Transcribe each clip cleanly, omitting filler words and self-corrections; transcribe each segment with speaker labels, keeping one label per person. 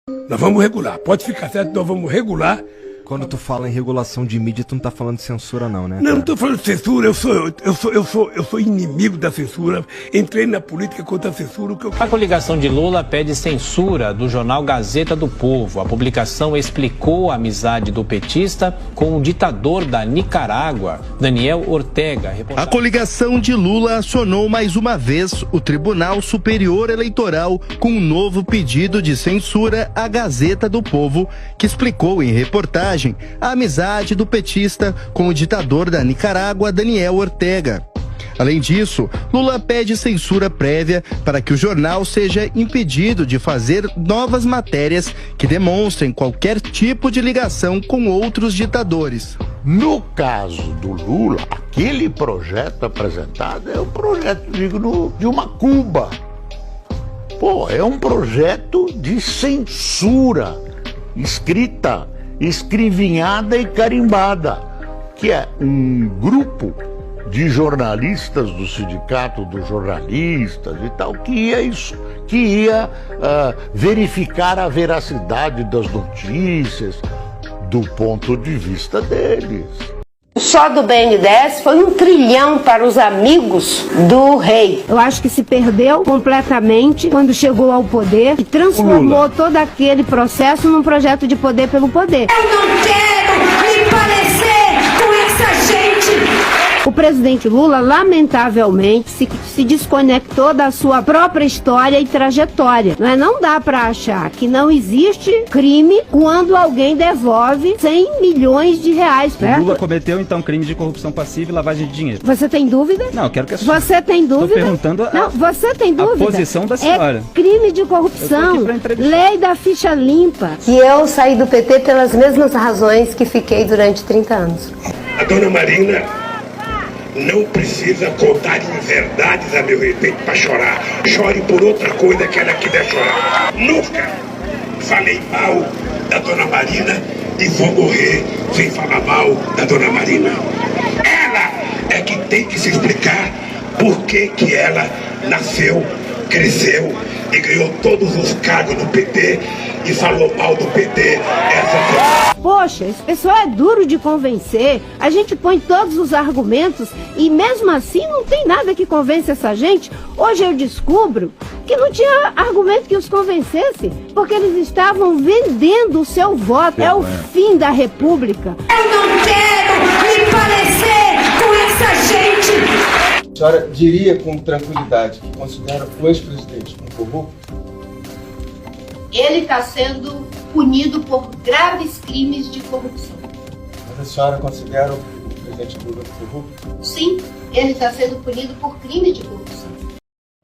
Speaker 1: Nós vamos regular, pode ficar certo, nós vamos regular.
Speaker 2: Quando tu fala em regulação de mídia, tu não tá falando de censura não, né?
Speaker 1: Não, não tô falando de censura, eu sou inimigo da censura. Entrei na política contra a censura.
Speaker 3: A coligação de Lula pede censura do jornal Gazeta do Povo. A publicação explicou a amizade do petista com o ditador da Nicarágua, Daniel Ortega.
Speaker 4: A coligação de Lula acionou mais uma vez o Tribunal Superior Eleitoral com um novo pedido de censura à Gazeta do Povo, que explicou em reportagem a amizade do petista com o ditador da Nicarágua, Daniel Ortega. Além disso, Lula pede censura prévia para que o jornal seja impedido de fazer novas matérias que demonstrem qualquer tipo de ligação com outros ditadores.
Speaker 5: No caso do Lula, aquele projeto apresentado é um projeto digno de uma Cuba. Pô, é um projeto de censura, escrivinhada e carimbada, que é um grupo de jornalistas do Sindicato dos Jornalistas e tal, que ia verificar a veracidade das notícias do ponto de vista deles.
Speaker 6: Só do BNDES foi 1 trilhão para os amigos do rei. Eu acho que se perdeu completamente quando chegou ao poder e transformou todo aquele processo num projeto de poder pelo poder. Eu não quero me parecer com essa gente! O presidente Lula, lamentavelmente, se desconectou da sua própria história e trajetória. Não dá para achar que não existe crime quando alguém devolve 100 milhões de reais.
Speaker 7: O Lula cometeu, então, crime de corrupção passiva e lavagem de dinheiro.
Speaker 6: Você tem dúvida?
Speaker 7: Não, eu quero que a
Speaker 6: senhora... Você tem dúvida?
Speaker 7: Estou perguntando
Speaker 6: você tem dúvida?
Speaker 7: A posição da senhora.
Speaker 6: É crime de corrupção. Lei da ficha limpa.
Speaker 8: Que eu saí do PT pelas mesmas razões que fiquei durante 30 anos.
Speaker 1: A dona Marina não precisa contar inverdades a meu respeito para chorar. Chore por outra coisa que ela quiser chorar. Nunca falei mal da dona Marina e vou morrer sem falar mal da dona Marina. Ela é que tem que se explicar por que ela nasceu, cresceu e ganhou todos os cargos no PT e falou mal do PT.
Speaker 6: Poxa, esse pessoal é duro de convencer. A gente põe todos os argumentos e mesmo assim não tem nada que convence essa gente. Hoje eu descubro que não tinha argumento que os convencesse, porque eles estavam vendendo o seu voto. É o fim da República. Eu não quero me parecer com essa gente!
Speaker 2: A senhora diria com tranquilidade que considera o ex-presidente um corrupto?
Speaker 6: Ele está sendo punido por graves crimes de corrupção.
Speaker 2: Mas a senhora considera o presidente Lula corrupto?
Speaker 6: Sim, ele está sendo punido por crime de corrupção.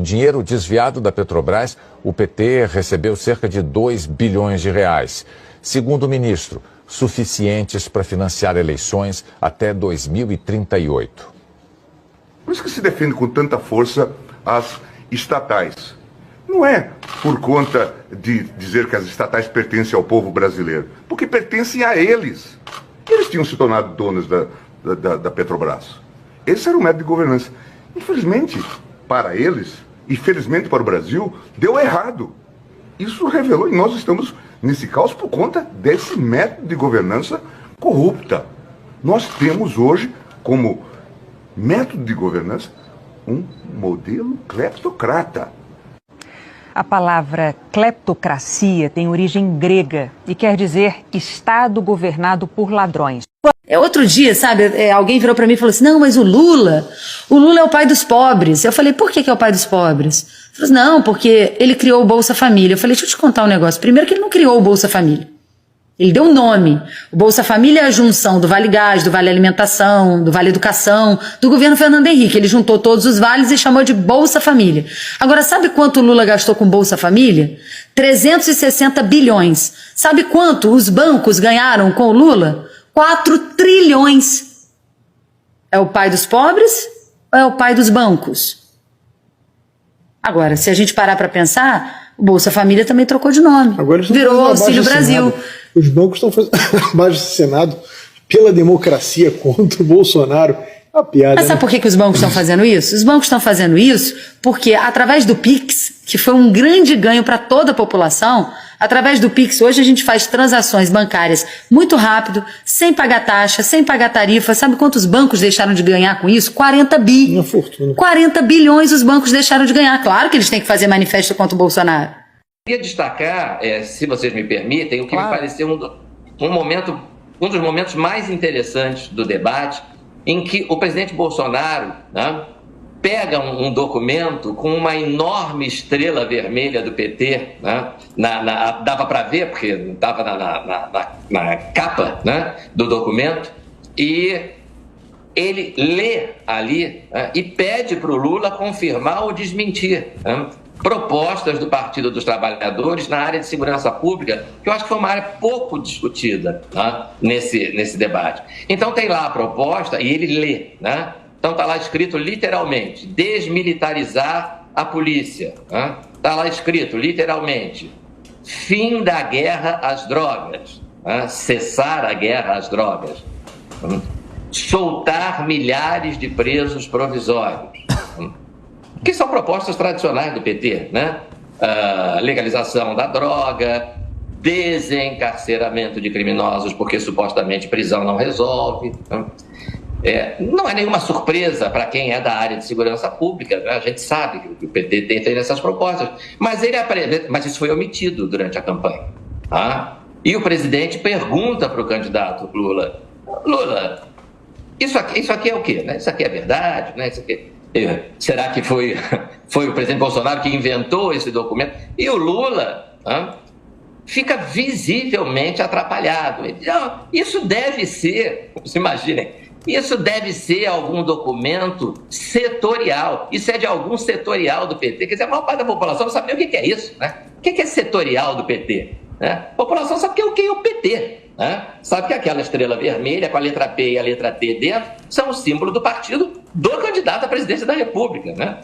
Speaker 9: Dinheiro desviado da Petrobras, o PT recebeu cerca de 2 bilhões de reais. Segundo o ministro, suficientes para financiar eleições até 2038.
Speaker 10: Por isso que se defende com tanta força as estatais. Não é por conta de dizer que as estatais pertencem ao povo brasileiro, porque pertencem a eles. Eles tinham se tornado donos da Petrobras. Esse era o método de governança. Infelizmente, para eles, e felizmente para o Brasil, deu errado. Isso revelou, e nós estamos nesse caos por conta desse método de governança corrupta. Nós temos hoje, como método de governança, um modelo cleptocrata.
Speaker 11: A palavra cleptocracia tem origem grega e quer dizer Estado governado por ladrões.
Speaker 12: Outro dia, sabe, alguém virou para mim e falou assim, não, mas o Lula é o pai dos pobres. Eu falei, por que é o pai dos pobres? Ele falou assim, não, porque ele criou o Bolsa Família. Eu falei, deixa eu te contar um negócio. Primeiro que ele não criou o Bolsa Família. Ele deu um nome. O Bolsa Família é a junção do Vale Gás, do Vale Alimentação, do Vale Educação, do governo Fernando Henrique. Ele juntou todos os vales e chamou de Bolsa Família. Agora, sabe quanto o Lula gastou com Bolsa Família? 360 bilhões. Sabe quanto os bancos ganharam com o Lula? 4 trilhões. É o pai dos pobres ou é o pai dos bancos? Agora, se a gente parar para pensar, o Bolsa Família também trocou de nome. Virou Auxílio Brasil.
Speaker 13: Os bancos estão fazendo abaixo-assinado pela democracia contra o Bolsonaro.
Speaker 12: Mas sabe por que os bancos estão fazendo isso? Os bancos estão fazendo isso porque, através do Pix, que foi um grande ganho para toda a população, através do Pix, hoje a gente faz transações bancárias muito rápido, sem pagar taxa, sem pagar tarifa. Sabe quantos bancos deixaram de ganhar com isso? 40 bi. Uma fortuna. 40 bilhões os bancos deixaram de ganhar. Claro que eles têm que fazer manifesto contra o Bolsonaro.
Speaker 13: Queria destacar, se vocês me permitem, o que me pareceu um dos momentos mais interessantes do debate, em que o presidente Bolsonaro, né, pega um documento com uma enorme estrela vermelha do PT, né, dava para ver, porque estava na capa, né, do documento, e ele lê ali, né, e pede para o Lula confirmar ou desmentir, né, propostas do Partido dos Trabalhadores na área de segurança pública, que eu acho que foi uma área pouco discutida, né, nesse debate. Então tem lá a proposta e ele lê, né? Então está lá escrito literalmente, desmilitarizar a polícia. Está lá escrito literalmente, fim da guerra às drogas, né? Cessar a guerra às drogas, soltar milhares de presos provisórios, que são propostas tradicionais do PT, né? Legalização da droga, desencarceramento de criminosos, porque supostamente prisão não resolve. Não é nenhuma surpresa para quem é da área de segurança pública, né? A gente sabe que o PT tem essas propostas, mas isso foi omitido durante a campanha. E o presidente pergunta para o candidato Lula, isso aqui é o quê? Né? Isso aqui é verdade? Né? Isso aqui... Será que foi o presidente Bolsonaro que inventou esse documento? E o Lula fica visivelmente atrapalhado. Ele diz, isso deve ser, se imaginem, isso deve ser algum documento setorial. Isso é de algum setorial do PT. Quer dizer, a maior parte da população não sabe nem o que é isso, né? O que é setorial do PT? Né? A população sabe o que é o PT. Né? Sabe que aquela estrela vermelha com a letra P e a letra T dentro são o símbolo do partido do candidato à presidência da República, né?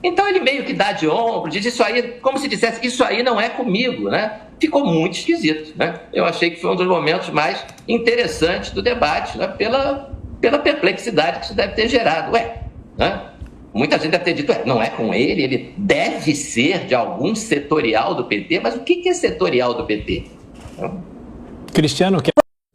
Speaker 13: Então ele meio que dá de ombro, diz isso aí, como se dissesse, isso aí não é comigo, né? Ficou muito esquisito, né? Eu achei que foi um dos momentos mais interessantes do debate, né? Pela perplexidade que isso deve ter gerado. Né? Muita gente deve ter dito, não é com ele deve ser de algum setorial do PT, mas o que é setorial do PT?
Speaker 3: Cristiano,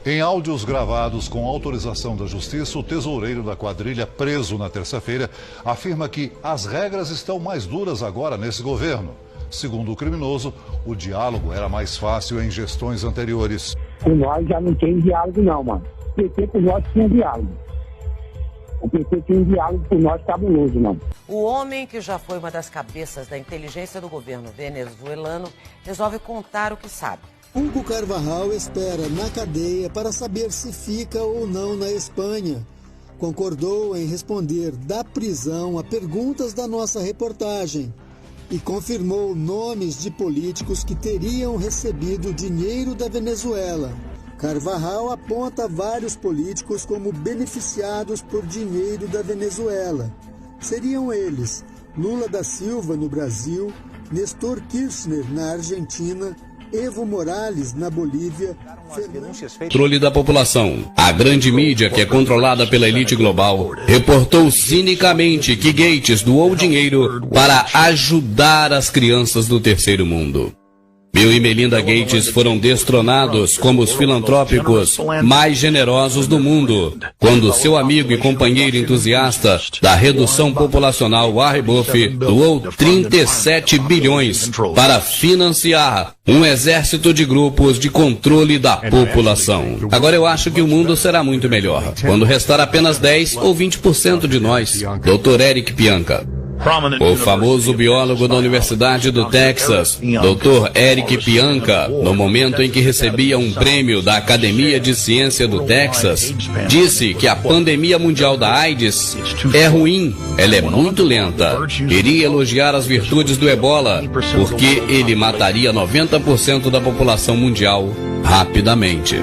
Speaker 14: em áudios gravados com autorização da Justiça, o tesoureiro da quadrilha, preso na terça-feira, afirma que as regras estão mais duras agora nesse governo. Segundo o criminoso, o diálogo era mais fácil em gestões anteriores.
Speaker 15: Com nós já não tem diálogo não, mano. O PT com nós tinha diálogo. O PT tinha um diálogo com nós cabuloso, mano.
Speaker 16: O homem que já foi uma das cabeças da inteligência do governo venezuelano resolve contar o que sabe.
Speaker 17: Hugo Carvajal espera na cadeia para saber se fica ou não na Espanha. Concordou em responder da prisão a perguntas da nossa reportagem e confirmou nomes de políticos que teriam recebido dinheiro da Venezuela. Carvajal aponta vários políticos como beneficiados por dinheiro da Venezuela. Seriam eles Lula da Silva no Brasil, Néstor Kirchner na Argentina, Evo Morales na Bolívia.
Speaker 18: Controle da população. A grande mídia, que é controlada pela elite global, reportou cinicamente que Gates doou dinheiro para ajudar as crianças do terceiro mundo. Bill e Melinda Gates foram destronados como os filantrópicos mais generosos do mundo, quando seu amigo e companheiro entusiasta da redução populacional Warren Buffett doou 37 bilhões para financiar um exército de grupos de controle da população. Agora eu acho que o mundo será muito melhor, quando restar apenas 10 ou 20% de nós. Dr. Eric Pianca. O famoso biólogo da Universidade do Texas, Dr. Eric Pianca, no momento em que recebia um prêmio da Academia de Ciência do Texas, disse que a pandemia mundial da AIDS é ruim, ela é muito lenta. Queria elogiar as virtudes do Ebola, porque ele mataria 90% da população mundial rapidamente.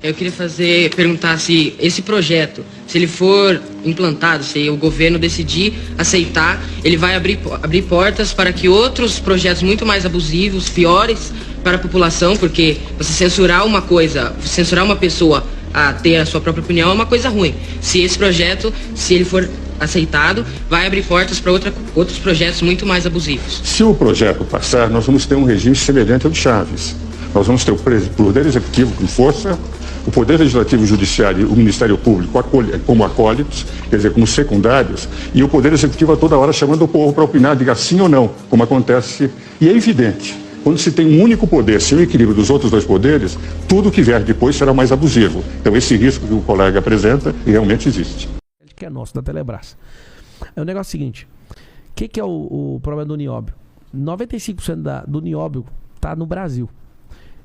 Speaker 19: Eu queria perguntar se esse projeto, se ele for implantado, se o governo decidir aceitar, ele vai abrir portas para que outros projetos muito mais abusivos, piores para a população, porque você censurar uma coisa, censurar uma pessoa a ter a sua própria opinião é uma coisa ruim. Se esse projeto, se ele for aceitado, vai abrir portas para outros projetos muito mais abusivos.
Speaker 20: Se o projeto passar, nós vamos ter um regime semelhante ao de Chaves. Nós vamos ter o Poder Executivo com força, o Poder Legislativo e Judiciário e o Ministério Público como acólitos, quer dizer, como secundários, e o Poder Executivo a toda hora chamando o povo para opinar, diga sim ou não, como acontece. E é evidente, quando se tem um único poder, sem o equilíbrio dos outros dois poderes, tudo que vier depois será mais abusivo. Então esse risco que o colega apresenta realmente existe.
Speaker 21: Que é nosso, da Telebrás. É o negócio seguinte, o que é o problema do nióbio? 95% do nióbio está no Brasil.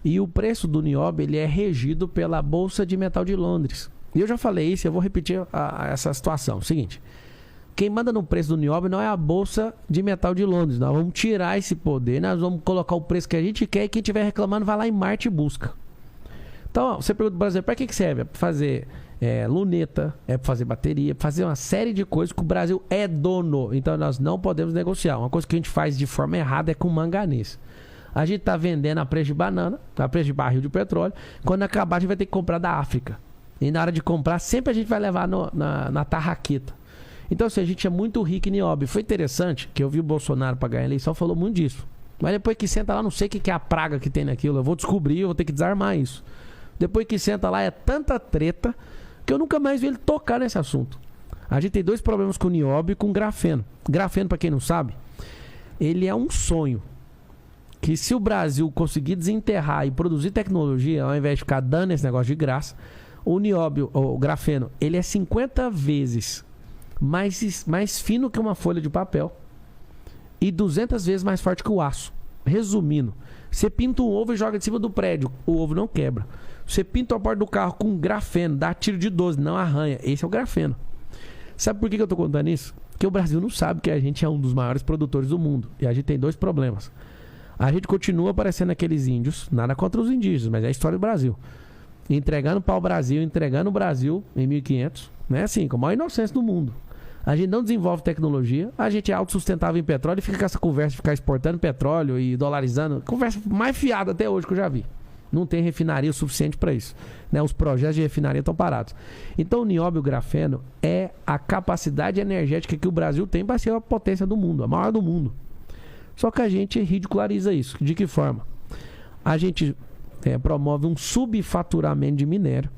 Speaker 21: E o preço do nióbio ele é regido pela Bolsa de Metal de Londres. E eu já falei isso, eu vou repetir essa situação. Seguinte, quem manda no preço do nióbio não é a Bolsa de Metal de Londres. Nós vamos tirar esse poder, nós vamos colocar o preço que a gente quer e quem estiver reclamando vai lá em Marte e busca. Então, você pergunta para o Brasil, para que serve? É para fazer luneta, é para fazer bateria, para fazer uma série de coisas que o Brasil é dono. Então, nós não podemos negociar. Uma coisa que a gente faz de forma errada é com manganês. A gente está vendendo a preço de banana, a preço de barril de petróleo. Quando acabar, a gente vai ter que comprar da África. E na hora de comprar, sempre a gente vai levar na tarraqueta. Então, assim, a gente é muito rico em nióbio. Foi interessante que eu vi o Bolsonaro para ganhar a eleição, falou muito disso. Mas depois que senta lá, não sei o que é a praga que tem naquilo. Eu vou descobrir, eu vou ter que desarmar isso. Depois que senta lá, é tanta treta que eu nunca mais vi ele tocar nesse assunto. A gente tem dois problemas com o nióbio e com o grafeno. Grafeno, para quem não sabe, ele é um sonho. Que se o Brasil conseguir desenterrar e produzir tecnologia, ao invés de ficar dando esse negócio de graça, o nióbio, o grafeno, ele é 50 vezes mais fino que uma folha de papel e 200 vezes mais forte que o aço. Resumindo, você pinta um ovo e joga de cima do prédio, o ovo não quebra. Você pinta a porta do carro com grafeno, dá tiro de 12, não arranha. Esse é o grafeno. Sabe por que eu estou contando isso? Porque o Brasil não sabe que a gente é um dos maiores produtores do mundo. E a gente tem dois problemas. A gente continua parecendo aqueles índios, nada contra os indígenas, mas é a história do Brasil. Entregando pau ao Brasil, entregando o Brasil em 1500, né? Assim, com a maior inocência do mundo. A gente não desenvolve tecnologia, a gente é autossustentável em petróleo e fica com essa conversa de ficar exportando petróleo e dolarizando. Conversa mais fiada até hoje que eu já vi. Não tem refinaria o suficiente para isso, né? Os projetos de refinaria estão parados. Então o nióbio grafeno é a capacidade energética que o Brasil tem para ser a potência do mundo, a maior do mundo. Só que a gente ridiculariza isso. De que forma? A gente promove um subfaturamento de minério.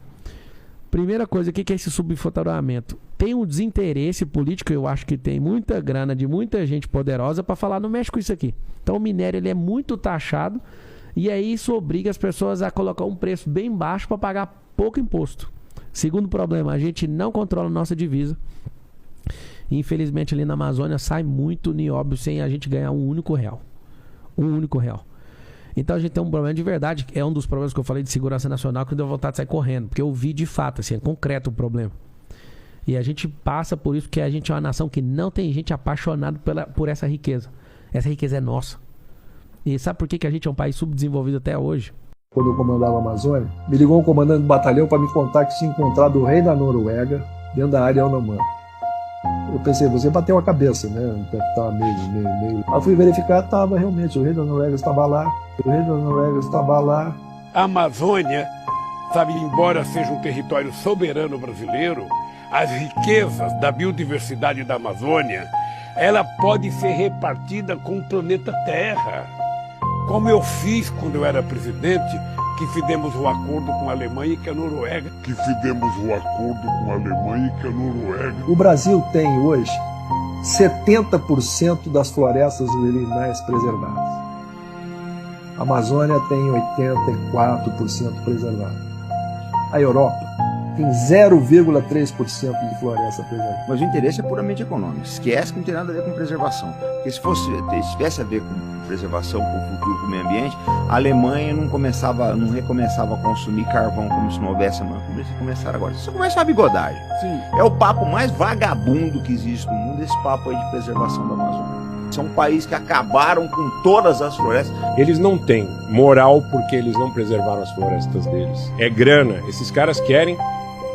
Speaker 21: Primeira coisa, o que é esse subfaturamento? Tem um desinteresse político, eu acho que tem muita grana de muita gente poderosa para falar, não mexe com isso aqui. Então o minério ele é muito taxado e aí isso obriga as pessoas a colocar um preço bem baixo para pagar pouco imposto. Segundo problema, a gente não controla a nossa divisa. Infelizmente ali na Amazônia sai muito nióbio sem a gente ganhar um único real. Um único real. Então a gente tem um problema de verdade. É um dos problemas que eu falei de segurança nacional que deu vontade de sair correndo. Porque eu vi de fato, assim, é concreto o problema. E a gente passa por isso porque a gente é uma nação que não tem gente apaixonada por essa riqueza. Essa riqueza é nossa. E sabe por que a gente é um país subdesenvolvido até hoje?
Speaker 22: Quando eu comandava a Amazônia, me ligou um comandante do batalhão para me contar que tinha encontrado o rei da Noruega dentro da área Yanomami. Eu pensei, você bateu a cabeça, né? Estava meio. Aí fui verificar, estava realmente, o rei da Noruega estava lá. O rei da Noruega estava lá.
Speaker 1: A Amazônia, sabe, embora seja um território soberano brasileiro, as riquezas da biodiversidade da Amazônia, ela pode ser repartida com o planeta Terra. Como eu fiz quando eu era presidente, que fizemos o acordo com a Alemanha e com a Noruega.
Speaker 22: O Brasil tem hoje 70% das florestas litorais preservadas. A Amazônia tem 84% preservada. A Europa tem 0,3% de floresta preservada.
Speaker 23: Mas o interesse é puramente econômico. Esquece que não tem nada a ver com preservação. Porque se tivesse a ver com preservação, com o futuro, com o meio ambiente, a Alemanha não recomeçava a consumir carvão como se não houvesse amanhã. Como eles começaram agora. Isso começa uma bigodagem. Sim. É o papo mais vagabundo que existe no mundo, esse papo aí de preservação da Amazônia. São um país que acabaram com todas as florestas.
Speaker 24: Eles não têm moral porque eles não preservaram as florestas deles. É grana. Esses caras querem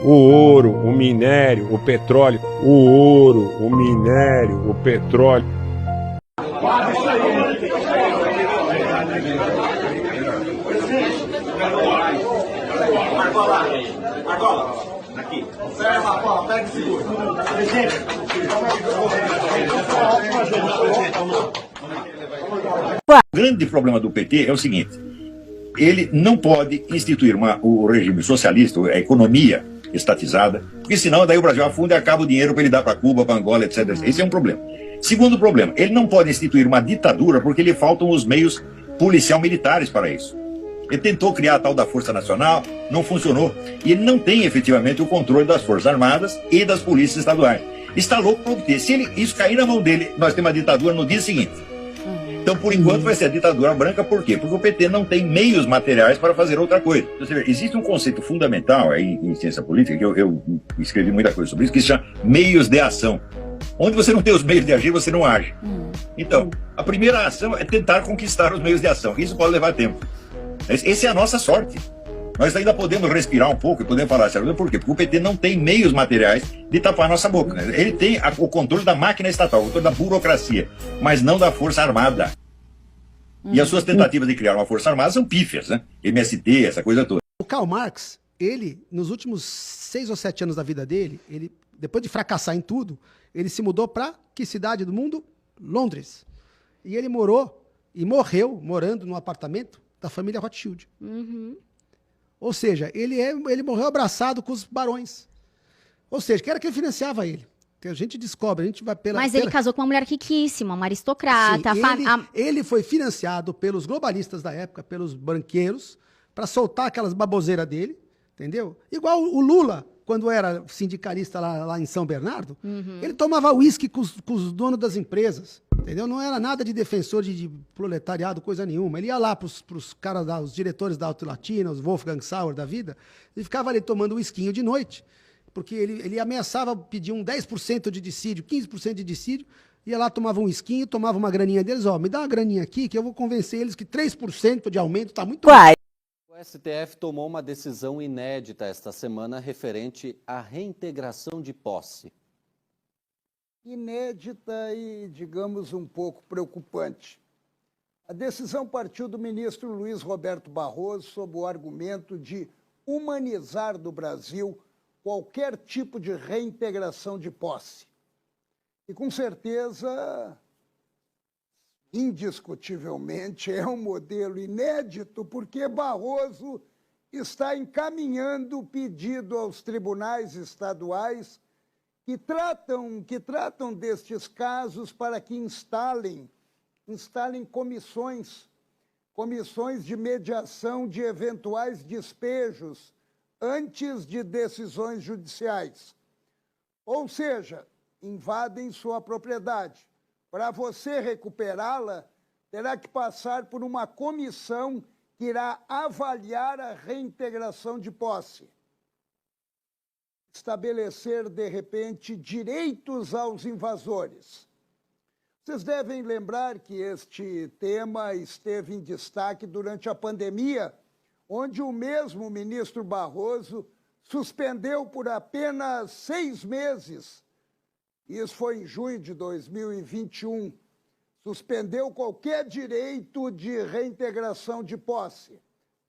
Speaker 24: o ouro, o minério, o petróleo. O ouro, o minério, o petróleo.
Speaker 4: Sacola. Aqui. Pega a sacola, pega e segura.
Speaker 5: O grande problema do PT é o seguinte: ele não pode instituir o regime socialista, a economia estatizada, porque senão daí o Brasil afunda e acaba o dinheiro para ele dar para Cuba, para Angola, etc. Esse é um problema. Segundo problema, ele não pode instituir uma ditadura porque lhe faltam os meios policial-militares para isso. Ele tentou criar a tal da Força Nacional, não funcionou. E ele não tem efetivamente o controle das Forças Armadas e das polícias estaduais. Está louco para obter. Se isso cair na mão dele, nós temos uma ditadura no dia seguinte. Então, por enquanto, vai ser a ditadura branca. Por quê? Porque o PT não tem meios materiais para fazer outra coisa. Então, existe um conceito fundamental aí em ciência política, que eu escrevi muita coisa sobre isso, que se chama meios de ação. Onde você não tem os meios de agir, você não age. Então, a primeira ação é tentar conquistar os meios de ação. Isso pode levar tempo. Essa é a nossa sorte. Nós ainda podemos respirar um pouco e podemos falar sério. Por quê? Porque o PT não tem meios materiais de tapar a nossa boca. Né? Ele tem o controle da máquina estatal, o controle da burocracia, mas não da Força Armada. E as suas tentativas de criar uma Força Armada são pífias, né? MST, essa coisa toda.
Speaker 7: O Karl Marx, ele, nos últimos 6 ou 7 anos da vida dele, ele, depois de fracassar em tudo, ele se mudou para que cidade do mundo? Londres. E ele morou e morreu morando num apartamento da família Rothschild. Ou seja, ele morreu abraçado com os barões. Ou seja, que era quem financiava ele. Que a gente descobre, a gente vai pela...
Speaker 8: Mas ele casou com uma mulher riquíssima, uma aristocrata.
Speaker 7: Sim, ele foi financiado pelos globalistas da época, pelos banqueiros, para soltar aquelas baboseiras dele, entendeu? Igual o Lula, quando era sindicalista lá em São Bernardo, ele tomava uísque com os donos das empresas, entendeu? Não era nada de defensor de proletariado, coisa nenhuma. Ele ia lá para os caras, os diretores da Auto Latina, os Wolfgang Sauer da vida, e ficava ali tomando uísquinho de noite, porque ele ameaçava pedir um 10% de dissídio, 15% de dissídio, ia lá, tomava um esquinho, tomava uma graninha deles, me dá uma graninha aqui que eu vou convencer eles que 3% de aumento está muito bom.
Speaker 25: O STF tomou uma decisão inédita esta semana referente à reintegração de posse.
Speaker 26: Inédita e, digamos, um pouco preocupante. A decisão partiu do ministro Luiz Roberto Barroso sob o argumento de humanizar do Brasil qualquer tipo de reintegração de posse. E, com certeza, indiscutivelmente, é um modelo inédito, porque Barroso está encaminhando o pedido aos tribunais estaduais que tratam destes casos para que instalem comissões de mediação de eventuais despejos antes de decisões judiciais. Ou seja, invadem sua propriedade. Para você recuperá-la, terá que passar por uma comissão que irá avaliar a reintegração de posse. Estabelecer, de repente, direitos aos invasores. Vocês devem lembrar que este tema esteve em destaque durante a pandemia, onde o mesmo ministro Barroso suspendeu por apenas 6 meses, isso foi em junho de 2021, suspendeu qualquer direito de reintegração de posse,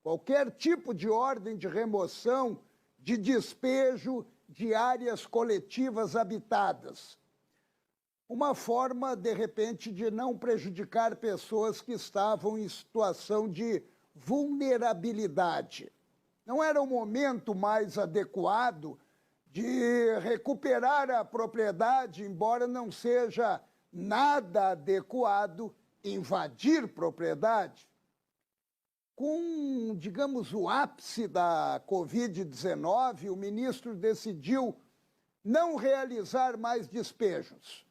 Speaker 26: qualquer tipo de ordem de remoção, de despejo de áreas coletivas habitadas. Uma forma, de repente, de não prejudicar pessoas que estavam em situação de vulnerabilidade. Não era o momento mais adequado de recuperar a propriedade, embora não seja nada adequado invadir propriedade. Com, digamos, o ápice da Covid-19, o ministro decidiu não realizar mais despejos.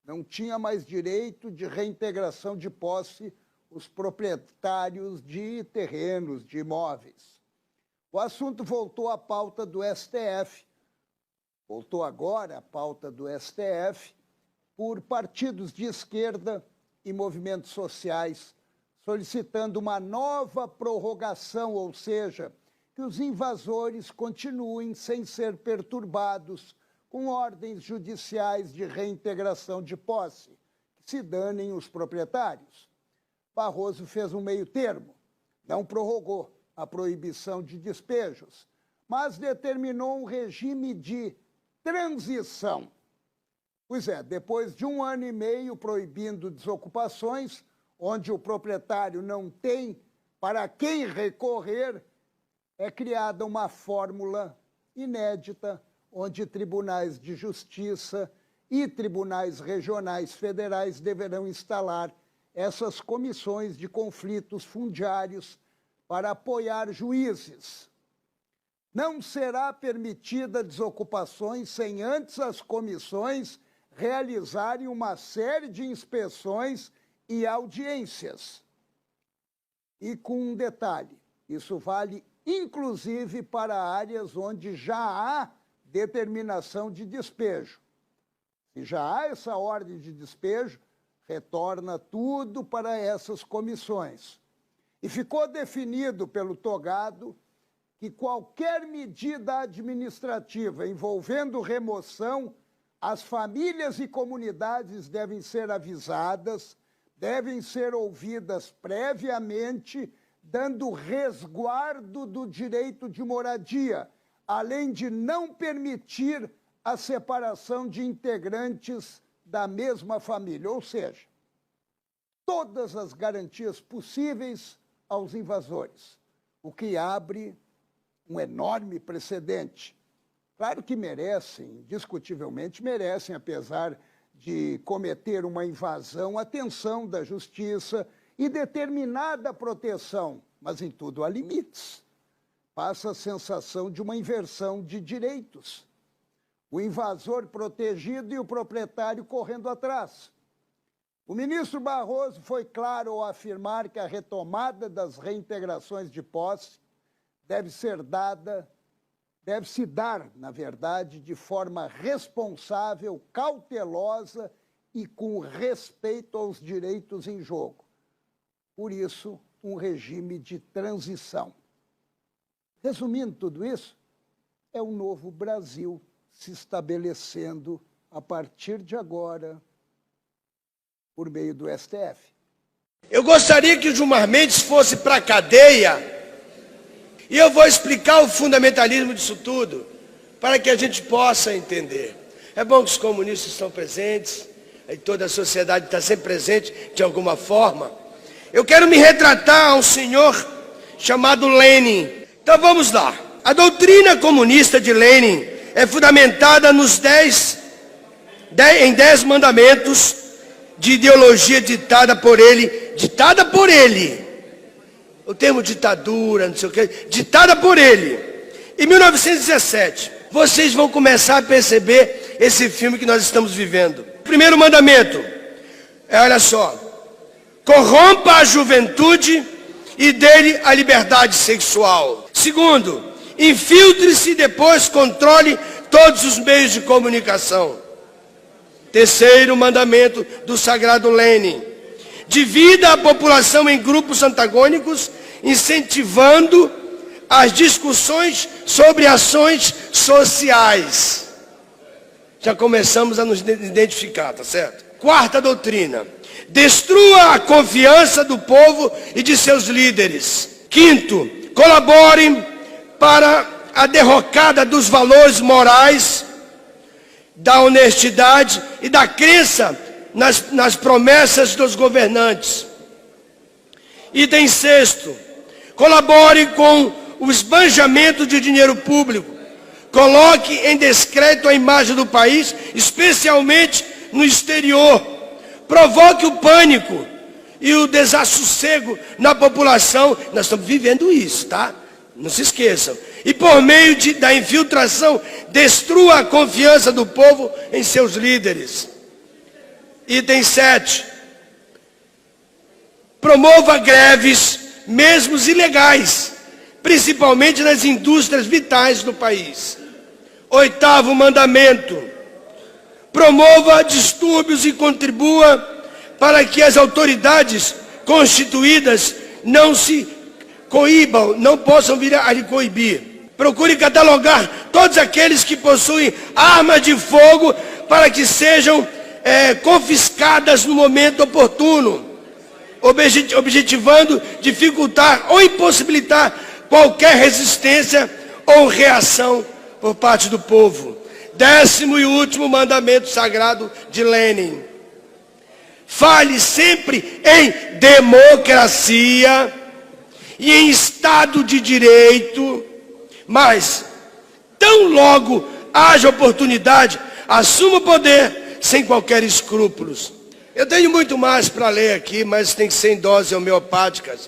Speaker 26: Não tinha mais direito de reintegração de posse os proprietários de terrenos, de imóveis. O assunto voltou à pauta do STF. Voltou agora à pauta do STF por partidos de esquerda e movimentos sociais solicitando uma nova prorrogação, ou seja, que os invasores continuem sem ser perturbados com ordens judiciais de reintegração de posse, que se danem os proprietários. Barroso fez um meio termo, não prorrogou a proibição de despejos, mas determinou um regime de transição. Pois é, depois de 1 ano e meio proibindo desocupações, onde o proprietário não tem para quem recorrer, é criada uma fórmula inédita, onde tribunais de justiça e tribunais regionais federais deverão instalar essas comissões de conflitos fundiários para apoiar juízes. Não será permitida desocupações sem antes as comissões realizarem uma série de inspeções e audiências. E com um detalhe, isso vale inclusive para áreas onde já há determinação de despejo. Se já há essa ordem de despejo, retorna tudo para essas comissões. E ficou definido pelo togado que qualquer medida administrativa envolvendo remoção, as famílias e comunidades devem ser avisadas, devem ser ouvidas previamente, dando resguardo do direito de moradia, além de não permitir a separação de integrantes da mesma família, ou seja, todas as garantias possíveis aos invasores, o que abre um enorme precedente. Claro que merecem, indiscutivelmente merecem, apesar de cometer uma invasão, atenção da justiça e determinada proteção, mas em tudo há limites. Passa a sensação de uma inversão de direitos. O invasor protegido e o proprietário correndo atrás. O ministro Barroso foi claro ao afirmar que a retomada das reintegrações de posse deve-se dar, na verdade, de forma responsável, cautelosa e com respeito aos direitos em jogo. Por isso, um regime de transição. Resumindo tudo isso, é um novo Brasil se estabelecendo a partir de agora, por meio do STF.
Speaker 2: Eu gostaria que o Gilmar Mendes fosse para a cadeia e eu vou explicar o fundamentalismo disso tudo para que a gente possa entender. É bom que os comunistas estão presentes, e toda a sociedade está sempre presente de alguma forma. Eu quero me retratar a um senhor chamado Lenin. Então vamos lá. A doutrina comunista de Lenin é fundamentada nos 10 mandamentos de ideologia ditada por ele. O termo ditadura, não sei o que, ditada por ele. Em 1917, vocês vão começar a perceber esse filme que nós estamos vivendo. O primeiro mandamento é, olha só, corrompa a juventude e dele a liberdade sexual. Segundo, infiltre-se e depois controle todos os meios de comunicação. Terceiro mandamento do sagrado Lenin. Divida a população em grupos antagônicos, incentivando as discussões sobre ações sociais. Já começamos a nos identificar, tá certo? Quarta doutrina. Destrua a confiança do povo e de seus líderes. Quinto, colabore para a derrocada dos valores morais, da honestidade e da crença nas promessas dos governantes. Item sexto, colabore com o esbanjamento de dinheiro público. Coloque em descrédito a imagem do país, especialmente no exterior. Provoque o pânico e o desassossego na população. Nós estamos vivendo isso, tá? Não se esqueçam. E por meio da infiltração, destrua a confiança do povo em seus líderes. Item 7. Promova greves, mesmo ilegais, principalmente nas indústrias vitais do país. Oitavo mandamento. Promova distúrbios e contribua para que as autoridades constituídas não se coíbam, não possam vir a lhe coibir. Procure catalogar todos aqueles que possuem armas de fogo para que sejam confiscadas no momento oportuno, objetivando dificultar ou impossibilitar qualquer resistência ou reação por parte do povo. 10º e último mandamento sagrado de Lenin. Fale sempre em democracia e em Estado de Direito, mas, tão logo haja oportunidade, assuma o poder sem qualquer escrúpulos. Eu tenho muito mais para ler aqui, mas tem que ser em doses homeopáticas.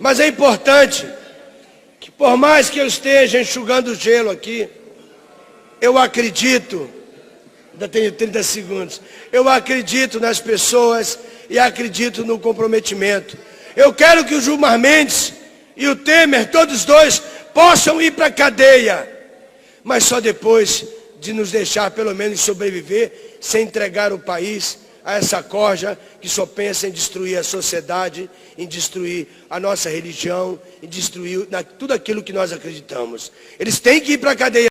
Speaker 2: Mas é importante que, por mais que eu esteja enxugando gelo aqui, eu acredito, ainda tenho 30 segundos, eu acredito nas pessoas e acredito no comprometimento. Eu quero que o Gilmar Mendes e o Temer, todos dois, possam ir para a cadeia, mas só depois de nos deixar pelo menos sobreviver, sem entregar o país a essa corja que só pensa em destruir a sociedade, em destruir a nossa religião, em destruir tudo aquilo que nós acreditamos. Eles têm que ir para a cadeia.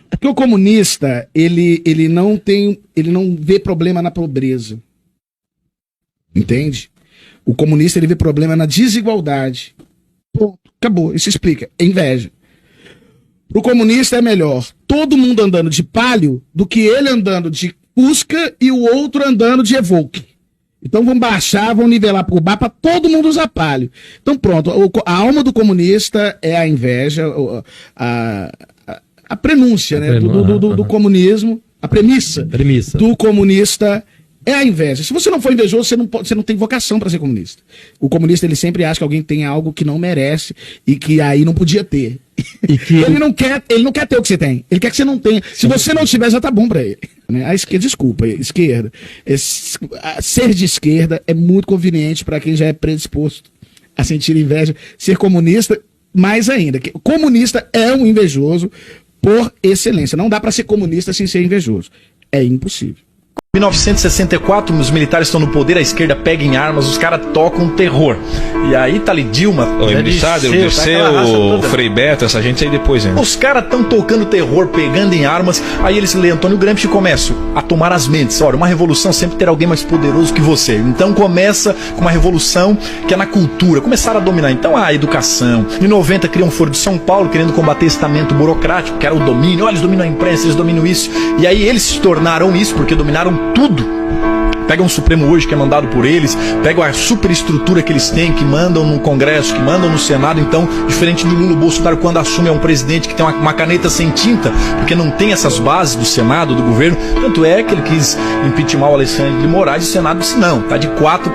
Speaker 6: Porque o comunista, ele não vê problema na pobreza. Entende? O comunista, ele vê problema na desigualdade. Ponto. Acabou. Isso explica. É inveja. Pro comunista é melhor todo mundo andando de Palio do que ele andando de Fusca e o outro andando de Evoque. Então vão baixar, vão nivelar por baixo para todo mundo usar Palio. Então pronto, a alma do comunista é a inveja, a prenúncia, né, do comunismo, a premissa do comunista é a inveja. Se você não for invejoso, você não tem vocação para ser comunista. O comunista, ele sempre acha que alguém tem algo que não merece e que aí não podia ter. Ele não quer ter o que você tem. Ele quer que você não tenha. Se você não tiver, já tá bom para ele. A esquerda, desculpa, esquerda. Ser de esquerda é muito conveniente para quem já é predisposto a sentir inveja. Ser comunista, mais ainda. Comunista é um invejoso por excelência. Não dá para ser comunista sem ser invejoso. É impossível.
Speaker 9: Em 1964, os militares estão no poder, a esquerda pega em armas, os caras tocam terror. E aí tá ali Dilma,
Speaker 10: o Dirceu, o Frei Beto, essa gente aí depois, hein?
Speaker 9: Os caras estão tocando terror, pegando em armas. Aí eles lêem Antônio Gramsci e começam a tomar as mentes. Olha, uma revolução sempre terá alguém mais poderoso que você. Então começa com uma revolução que é na cultura. Começaram a dominar, então, a educação. Em 90 criam um Foro de São Paulo, querendo combater esse estamento burocrático, que era o domínio. Olha, eles dominam a imprensa, eles dominam isso. E aí eles se tornaram isso, porque dominaram tudo. Pegam o Supremo hoje, que é mandado por eles, pegam a superestrutura que eles têm, que mandam no Congresso, que mandam no Senado. Então, diferente do Lula, o Bolsonaro, quando assume, é um presidente que tem uma caneta sem tinta, porque não tem essas bases do Senado, do governo. Tanto é que ele quis impeachment o Alexandre de Moraes, e o Senado disse não, tá de 4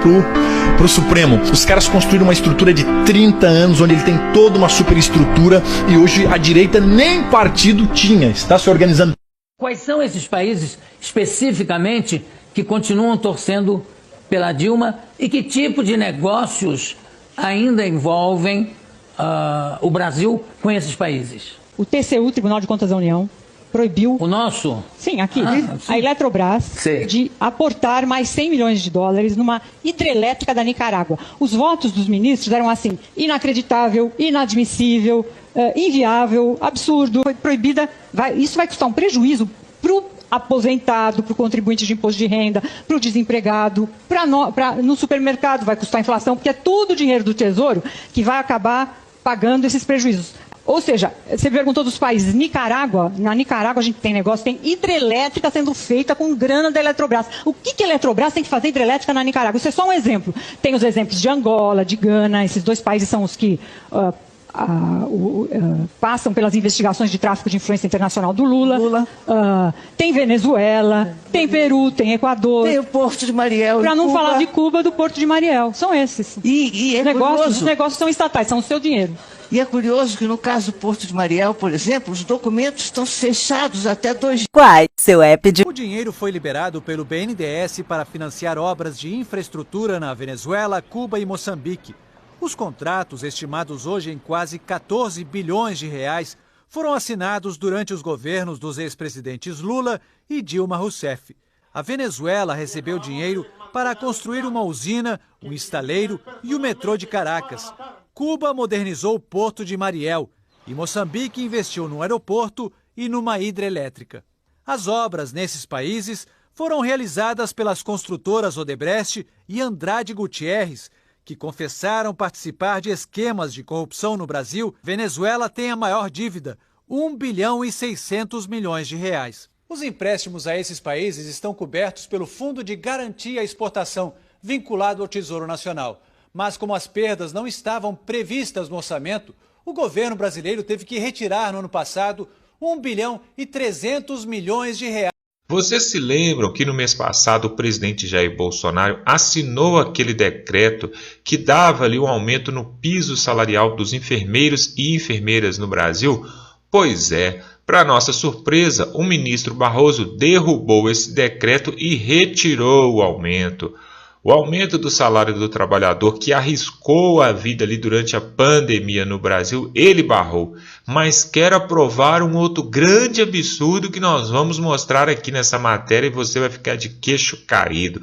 Speaker 9: pro Supremo. Os caras construíram uma estrutura de 30 anos, onde ele tem toda uma superestrutura, e hoje a direita nem partido tinha, está se organizando.
Speaker 11: Quais são esses países, especificamente, que continuam torcendo pela Dilma e que tipo de negócios ainda envolvem o Brasil com esses países?
Speaker 12: O TCU, Tribunal de Contas da União, proibiu...
Speaker 11: O nosso?
Speaker 12: Sim, aqui.
Speaker 11: Sim.
Speaker 12: A Eletrobras de aportar mais 100 milhões de dólares numa hidrelétrica da Nicarágua. Os votos dos ministros eram assim, inacreditável, inadmissível, inviável, absurdo, foi proibida. Isso vai custar um prejuízo para o aposentado, para o contribuinte de imposto de renda, para o desempregado, no supermercado vai custar inflação, porque é tudo dinheiro do Tesouro que vai acabar pagando esses prejuízos. Ou seja, você perguntou dos países, na Nicarágua a gente tem negócio, tem hidrelétrica sendo feita com grana da Eletrobras. O que a Eletrobras tem que fazer hidrelétrica na Nicarágua? Isso é só um exemplo. Tem os exemplos de Angola, de Gana, esses dois países são os que... passam pelas investigações de tráfico de influência internacional do Lula. Tem Venezuela, tem Peru, tem Equador.
Speaker 13: Tem o Porto de Mariel.
Speaker 12: Para não falar de Cuba, do Porto de Mariel. São esses.
Speaker 13: E é
Speaker 12: os negócios são estatais, são o seu dinheiro.
Speaker 13: E é curioso que no caso do Porto de Mariel, por exemplo, os documentos estão fechados até 2
Speaker 27: Quai, seu app de...
Speaker 28: O dinheiro foi liberado pelo BNDES para financiar obras de infraestrutura na Venezuela, Cuba e Moçambique. Os contratos, estimados hoje em quase 14 bilhões de reais, foram assinados durante os governos dos ex-presidentes Lula e Dilma Rousseff. A Venezuela recebeu dinheiro para construir uma usina, um estaleiro e o metrô de Caracas. Cuba modernizou o Porto de Mariel e Moçambique investiu no aeroporto e numa hidrelétrica. As obras nesses países foram realizadas pelas construtoras Odebrecht e Andrade Gutierrez, que confessaram participar de esquemas de corrupção no Brasil, Venezuela tem a maior dívida, 1 bilhão e 600 milhões de reais. Os empréstimos a esses países estão cobertos pelo Fundo de Garantia à Exportação, vinculado ao Tesouro Nacional. Mas como as perdas não estavam previstas no orçamento, o governo brasileiro teve que retirar no ano passado 1 bilhão e 300 milhões de reais.
Speaker 3: Vocês se lembram que no mês passado o presidente Jair Bolsonaro assinou aquele decreto que dava ali um aumento no piso salarial dos enfermeiros e enfermeiras no Brasil? Pois é, para nossa surpresa, o ministro Barroso derrubou esse decreto e retirou o aumento. O aumento do salário do trabalhador que arriscou a vida ali durante a pandemia no Brasil, ele barrou. Mas quero aprovar um outro grande absurdo que nós vamos mostrar aqui nessa matéria e você vai ficar de queixo caído.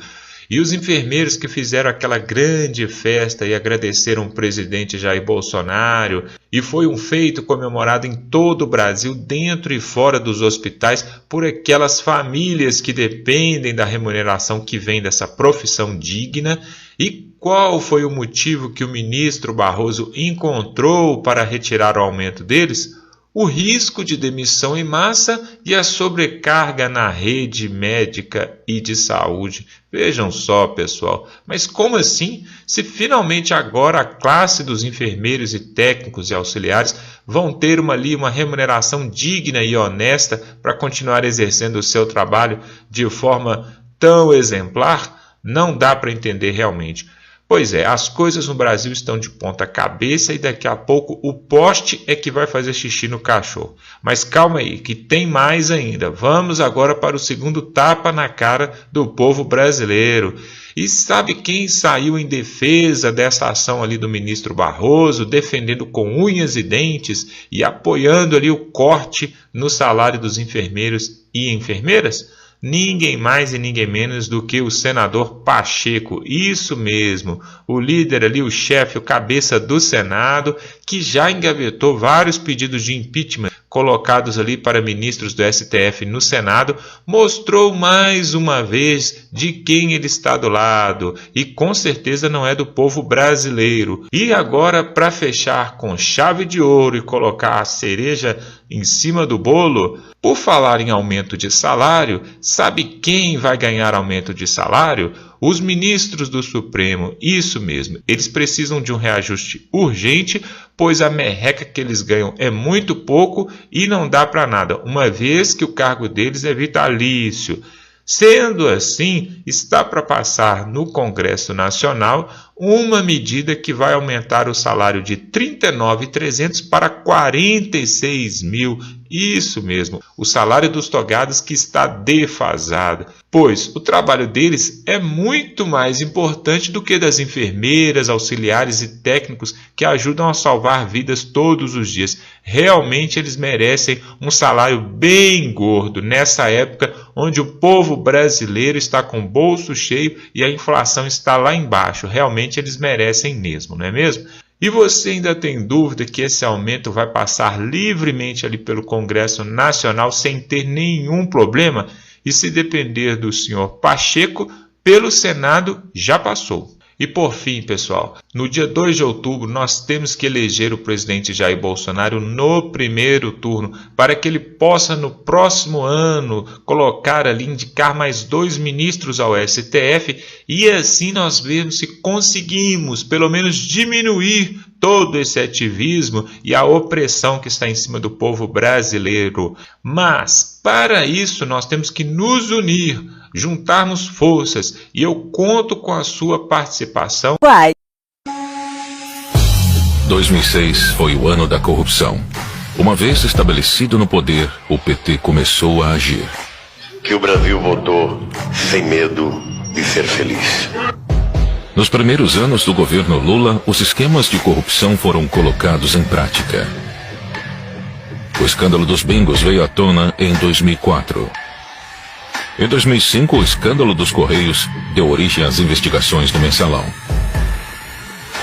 Speaker 3: E os enfermeiros que fizeram aquela grande festa e agradeceram o presidente Jair Bolsonaro, e foi um feito comemorado em todo o Brasil, dentro e fora dos hospitais, por aquelas famílias que dependem da remuneração que vem dessa profissão digna. E qual foi o motivo que o ministro Barroso encontrou para retirar o aumento deles? O risco de demissão em massa e a sobrecarga na rede médica e de saúde. Vejam só, pessoal, mas como assim? Se finalmente agora a classe dos enfermeiros e técnicos e auxiliares vão ter uma remuneração digna e honesta para continuar exercendo o seu trabalho de forma tão exemplar, não dá para entender realmente. Pois é, as coisas no Brasil estão de ponta cabeça e daqui a pouco o poste é que vai fazer xixi no cachorro. Mas calma aí, que tem mais ainda. Vamos agora para o segundo tapa na cara do povo brasileiro. E sabe quem saiu em defesa dessa ação ali do ministro Barroso, defendendo com unhas e dentes e apoiando ali o corte no salário dos enfermeiros e enfermeiras? Ninguém mais e ninguém menos do que o senador Pacheco, isso mesmo, o líder ali, o chefe, o cabeça do Senado, que já engavetou vários pedidos de impeachment colocados ali para ministros do STF no Senado, mostrou mais uma vez de quem ele está do lado, e com certeza não é do povo brasileiro. E agora, para fechar com chave de ouro e colocar a cereja em cima do bolo, por falar em aumento de salário, sabe quem vai ganhar aumento de salário? Os ministros do Supremo, isso mesmo, eles precisam de um reajuste urgente, pois a merreca que eles ganham é muito pouco e não dá para nada, uma vez que o cargo deles é vitalício. Sendo assim, está para passar no Congresso Nacional uma medida que vai aumentar o salário de R$ 39.300 para R$ 46.000. Isso mesmo, o salário dos togados que está defasado, pois o trabalho deles é muito mais importante do que das enfermeiras, auxiliares e técnicos que ajudam a salvar vidas todos os dias. Realmente eles merecem um salário bem gordo nessa época onde o povo brasileiro está com o bolso cheio e a inflação está lá embaixo. Realmente eles merecem mesmo, não é mesmo? E você ainda tem dúvida que esse aumento vai passar livremente ali pelo Congresso Nacional sem ter nenhum problema? E se depender do senhor Pacheco, pelo Senado já passou. E por fim, pessoal, no dia 2 de outubro nós temos que eleger o presidente Jair Bolsonaro no primeiro turno, para que ele possa no próximo ano colocar ali, indicar mais 2 ministros ao STF, e assim nós vemos se conseguimos pelo menos diminuir todo esse ativismo e a opressão que está em cima do povo brasileiro. Mas para isso nós temos que nos unir, juntarmos forças, e eu conto com a sua participação.
Speaker 14: 2006 foi o ano da corrupção. Uma vez estabelecido no poder, o PT começou a agir.
Speaker 15: Que o Brasil votou sem medo de ser feliz.
Speaker 14: Nos primeiros anos do governo Lula, os esquemas de corrupção foram colocados em prática. O escândalo dos bingos veio à tona em 2004. Em 2005, o escândalo dos Correios deu origem às investigações do Mensalão.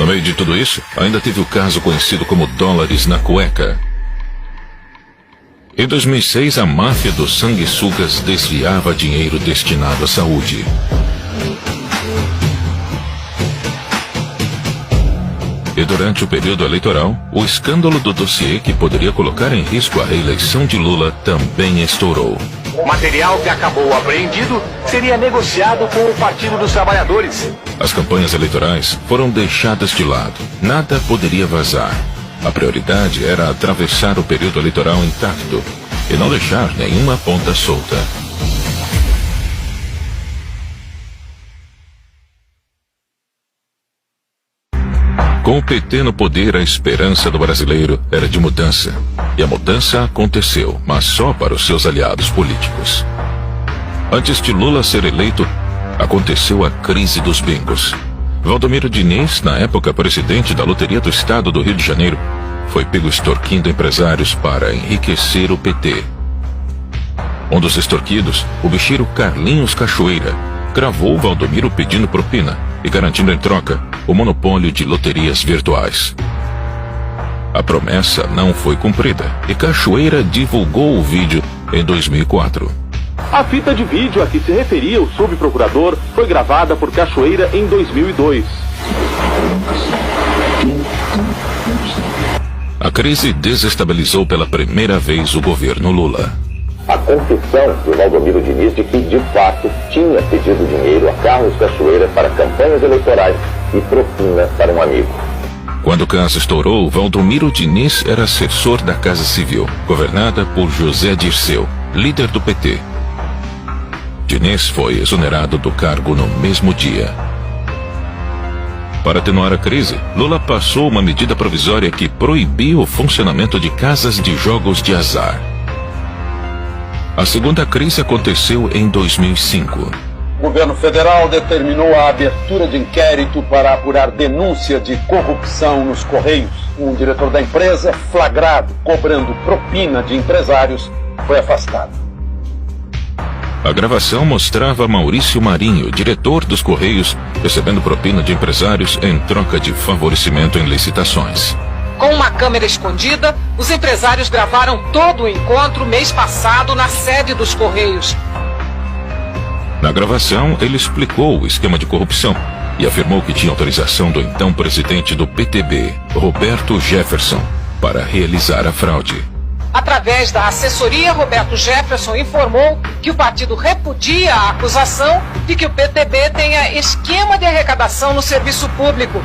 Speaker 14: No meio de tudo isso, ainda teve o caso conhecido como dólares na cueca. Em 2006, a máfia dos sanguessugas desviava dinheiro destinado à saúde. E durante o período eleitoral, o escândalo do dossiê que poderia colocar em risco a reeleição de Lula também estourou.
Speaker 1: O material que acabou apreendido seria negociado com o Partido dos Trabalhadores.
Speaker 14: As campanhas eleitorais foram deixadas de lado. Nada poderia vazar. A prioridade era atravessar o período eleitoral intacto e não deixar nenhuma ponta solta. Com o PT no poder, a esperança do brasileiro era de mudança. E a mudança aconteceu, mas só para os seus aliados políticos. Antes de Lula ser eleito, aconteceu a crise dos bingos. Valdomiro Diniz, na época presidente da Loteria do Estado do Rio de Janeiro, foi pego extorquindo empresários para enriquecer o PT. Um dos extorquidos, o bicheiro Carlinhos Cachoeira, gravou Valdomiro pedindo propina e garantindo em troca o monopólio de loterias virtuais. A promessa não foi cumprida e Cachoeira divulgou o vídeo em 2004.
Speaker 1: A fita de vídeo a que se referia o subprocurador foi gravada por Cachoeira em 2002.
Speaker 14: A crise desestabilizou pela primeira vez o governo Lula.
Speaker 16: A confissão do Valdomiro Diniz de que, de fato, tinha pedido dinheiro a Carlos Cachoeira para campanhas eleitorais e propina para um amigo.
Speaker 14: Quando o caso estourou, Valdomiro Diniz era assessor da Casa Civil, governada por José Dirceu, líder do PT. Diniz foi exonerado do cargo no mesmo dia. Para atenuar a crise, Lula passou uma medida provisória que proibiu o funcionamento de casas de jogos de azar. A segunda crise aconteceu em 2005.
Speaker 1: O governo federal determinou a abertura de inquérito para apurar denúncia de corrupção nos Correios. Um diretor da empresa, flagrado cobrando propina de empresários, foi afastado.
Speaker 14: A gravação mostrava Maurício Marinho, diretor dos Correios, recebendo propina de empresários em troca de favorecimento em licitações.
Speaker 17: Com uma câmera escondida, os empresários gravaram todo o encontro mês passado na sede dos Correios.
Speaker 14: Na gravação, ele explicou o esquema de corrupção e afirmou que tinha autorização do então presidente do PTB, Roberto Jefferson, para realizar a fraude.
Speaker 17: Através da assessoria, Roberto Jefferson informou que o partido repudia a acusação de que o PTB tenha esquema de arrecadação no serviço público.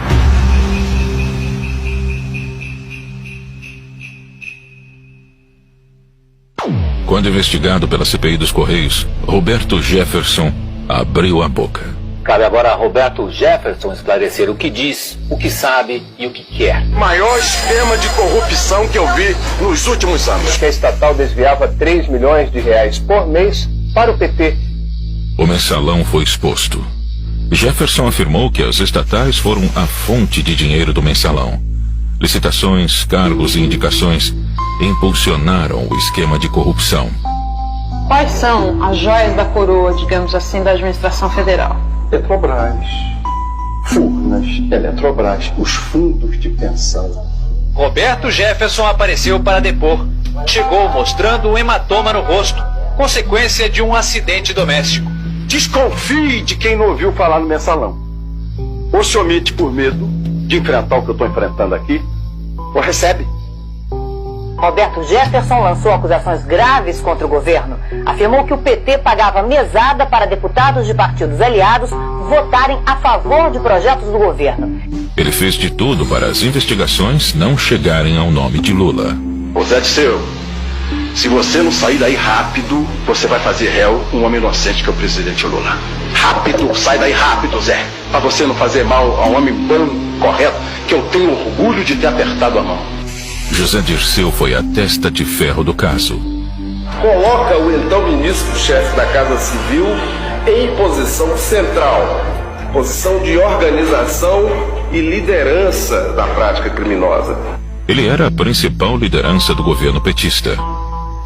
Speaker 14: Quando investigado pela CPI dos Correios, Roberto Jefferson abriu a boca.
Speaker 16: Cabe agora a Roberto Jefferson esclarecer o que diz, o que sabe e o que quer.
Speaker 1: Maior esquema de corrupção que eu vi nos últimos anos.
Speaker 16: Que a estatal desviava 3 milhões de reais por mês para o PT.
Speaker 14: O mensalão foi exposto. Jefferson afirmou que as estatais foram a fonte de dinheiro do mensalão. Licitações, cargos e indicações impulsionaram o esquema de corrupção.
Speaker 17: Quais são as joias da coroa, digamos assim, da administração federal?
Speaker 1: Petrobras, Furnas, Eletrobras, os fundos de pensão.
Speaker 17: Roberto Jefferson apareceu para depor. Chegou mostrando um hematoma no rosto, consequência de um acidente doméstico.
Speaker 1: Desconfie de quem não ouviu falar no mensalão. Ou se omite por medo de enfrentar o que eu estou enfrentando aqui, ou recebe.
Speaker 18: Roberto Jefferson lançou acusações graves contra o governo. Afirmou que o PT pagava mesada para deputados de partidos aliados votarem a favor de projetos do governo.
Speaker 14: Ele fez de tudo para as investigações não chegarem ao nome de Lula.
Speaker 1: Ô Zé Dirceu, se você não sair daí rápido, você vai fazer réu um homem inocente que é o presidente Lula. Rápido, sai daí rápido, Zé. Para você não fazer mal a um homem bom, correto, que eu tenho orgulho de ter apertado a mão.
Speaker 14: José Dirceu foi a testa de ferro do caso.
Speaker 1: Coloca o então ministro-chefe da Casa Civil em posição central, posição de organização e liderança da prática criminosa.
Speaker 14: Ele era a principal liderança do governo petista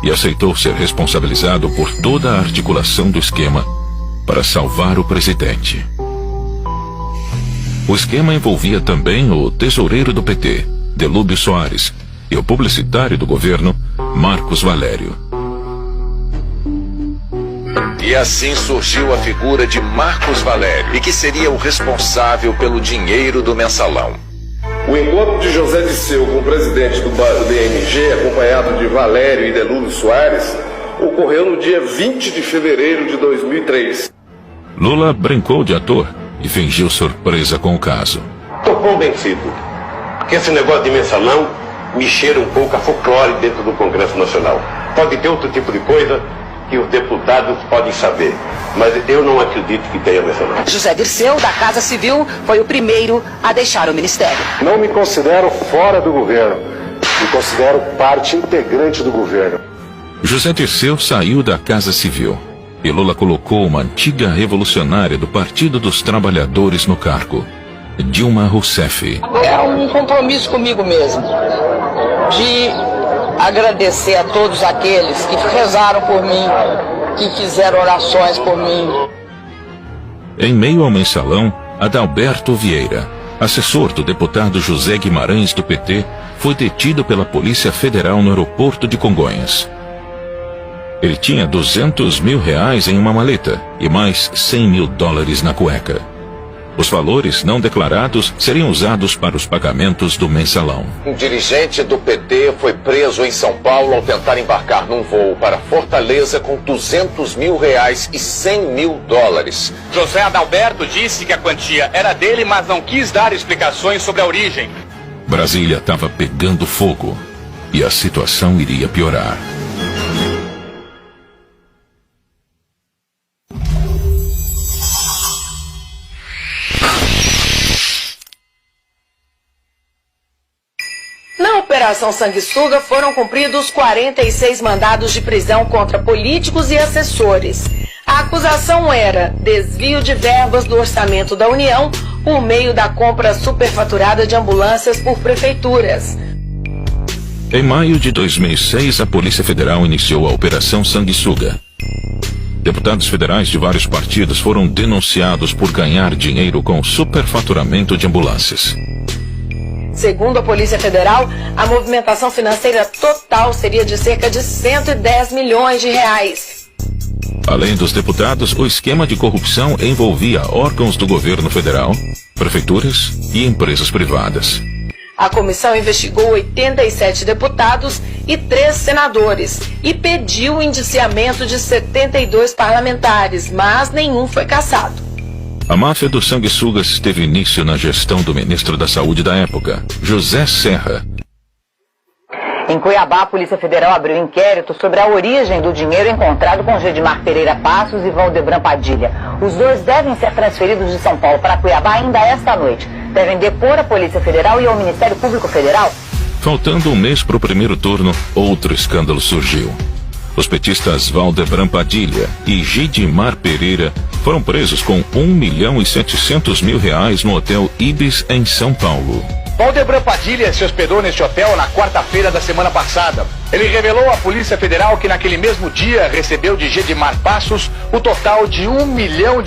Speaker 14: e aceitou ser responsabilizado por toda a articulação do esquema para salvar o presidente. O esquema envolvia também o tesoureiro do PT, Delúbio Soares, e o publicitário do governo, Marcos Valério.
Speaker 19: E assim surgiu a figura de Marcos Valério, e que seria o responsável pelo dinheiro do mensalão.
Speaker 4: O encontro de José Dirceu com o presidente do BMG, acompanhado de Valério e Delúrio Soares, ocorreu no dia 20 de fevereiro de 2003.
Speaker 14: Lula brincou de ator e fingiu surpresa com o caso.
Speaker 15: Estou convencido que esse negócio de mensalão me cheira um pouco a folclore dentro do Congresso Nacional. Pode ter outro tipo de coisa que os deputados podem saber, mas eu não acredito que tenha mensalão.
Speaker 18: José Dirceu, da Casa Civil, foi o primeiro a deixar o ministério.
Speaker 5: Não me considero fora do governo, me considero parte integrante do governo.
Speaker 14: José Dirceu saiu da Casa Civil e Lula colocou uma antiga revolucionária do Partido dos Trabalhadores no cargo, Dilma Rousseff.
Speaker 17: É um compromisso comigo mesmo, de agradecer a todos aqueles que rezaram por mim, que fizeram orações por mim.
Speaker 14: Em meio ao mensalão, Adalberto Vieira, assessor do deputado José Guimarães do PT, foi detido pela Polícia Federal no aeroporto de Congonhas. Ele tinha R$200 mil em uma maleta e mais $100 mil na cueca. Os valores não declarados seriam usados para os pagamentos do mensalão.
Speaker 19: Um dirigente do PT foi preso em São Paulo ao tentar embarcar num voo para Fortaleza com R$200 mil e $100 mil.
Speaker 20: José Adalberto disse que a quantia era dele, mas não quis dar explicações sobre a origem.
Speaker 14: Brasília estava pegando fogo e a situação iria piorar.
Speaker 17: Na Operação Sanguessuga foram cumpridos 46 mandados de prisão contra políticos e assessores. A acusação era desvio de verbas do orçamento da União por meio da compra superfaturada de ambulâncias por prefeituras.
Speaker 14: Em maio de 2006, a Polícia Federal iniciou a Operação Sanguessuga. Deputados federais de vários partidos foram denunciados por ganhar dinheiro com superfaturamento de ambulâncias.
Speaker 17: Segundo a Polícia Federal, a movimentação financeira total seria de cerca de R$110 milhões.
Speaker 14: Além dos deputados, o esquema de corrupção envolvia órgãos do governo federal, prefeituras e empresas privadas.
Speaker 17: A comissão investigou 87 deputados e 3 senadores e pediu o indiciamento de 72 parlamentares, mas nenhum foi cassado.
Speaker 14: A máfia dos sanguessugas teve início na gestão do ministro da Saúde da época, José Serra.
Speaker 18: Em Cuiabá, a Polícia Federal abriu inquérito sobre a origem do dinheiro encontrado com Gedimar Pereira Passos e Valdebran Padilha. Os dois devem ser transferidos de São Paulo para Cuiabá ainda esta noite. Devem depor a Polícia Federal e ao Ministério Público Federal.
Speaker 14: Faltando um mês para o primeiro turno, outro escândalo surgiu. Os petistas Valdebran Padilha e Gedimar Pereira foram presos com R$1.700.000 no Hotel Ibis, em São Paulo.
Speaker 20: Valdebran Padilha se hospedou neste hotel na quarta-feira da semana passada. Ele revelou à Polícia Federal que naquele mesmo dia recebeu de Gedimar Passos o total de R$1 milhão.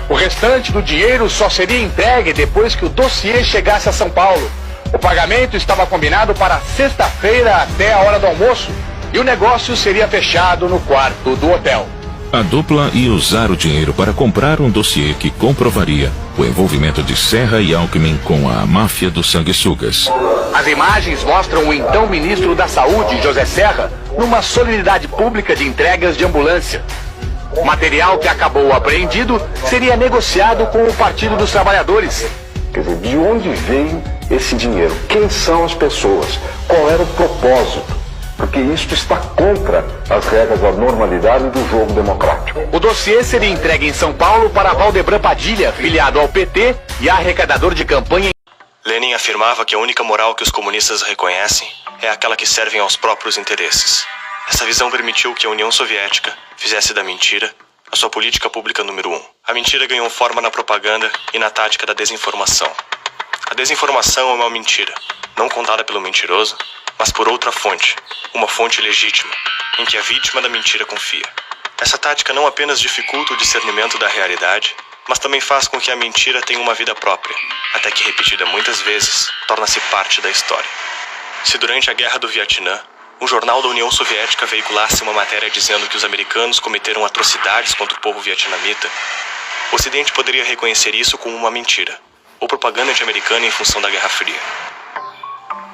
Speaker 20: O restante do dinheiro só seria entregue depois que o dossiê chegasse a São Paulo. O pagamento estava combinado para sexta-feira até a hora do almoço e o negócio seria fechado no quarto do hotel.
Speaker 14: A dupla ia usar o dinheiro para comprar um dossiê que comprovaria o envolvimento de Serra e Alckmin com a máfia dos sanguessugas.
Speaker 20: As imagens mostram o então ministro da Saúde, José Serra, numa solenidade pública de entregas de ambulância. O material que acabou apreendido seria negociado com o Partido dos Trabalhadores.
Speaker 5: Quer dizer, de onde veio esse dinheiro? Quem são as pessoas? Qual era o propósito? Porque isso está contra as regras da normalidade do jogo democrático.
Speaker 20: O dossiê seria entregue em São Paulo para Valdebran Padilha, filiado ao PT e arrecadador de campanha.
Speaker 21: Lenin afirmava que a única moral que os comunistas reconhecem é aquela que serve aos próprios interesses. Essa visão permitiu que a União Soviética fizesse da mentira a sua política pública número 1. A mentira ganhou forma na propaganda e na tática da desinformação. A desinformação é uma mentira, não contada pelo mentiroso, mas por outra fonte, uma fonte legítima, em que a vítima da mentira confia. Essa tática não apenas dificulta o discernimento da realidade, mas também faz com que a mentira tenha uma vida própria, até que repetida muitas vezes, torna-se parte da história. Se durante a Guerra do Vietnã, um jornal da União Soviética veiculasse uma matéria dizendo que os americanos cometeram atrocidades contra o povo vietnamita, o Ocidente poderia reconhecer isso como uma mentira, ou propaganda anti-americana em função da Guerra Fria.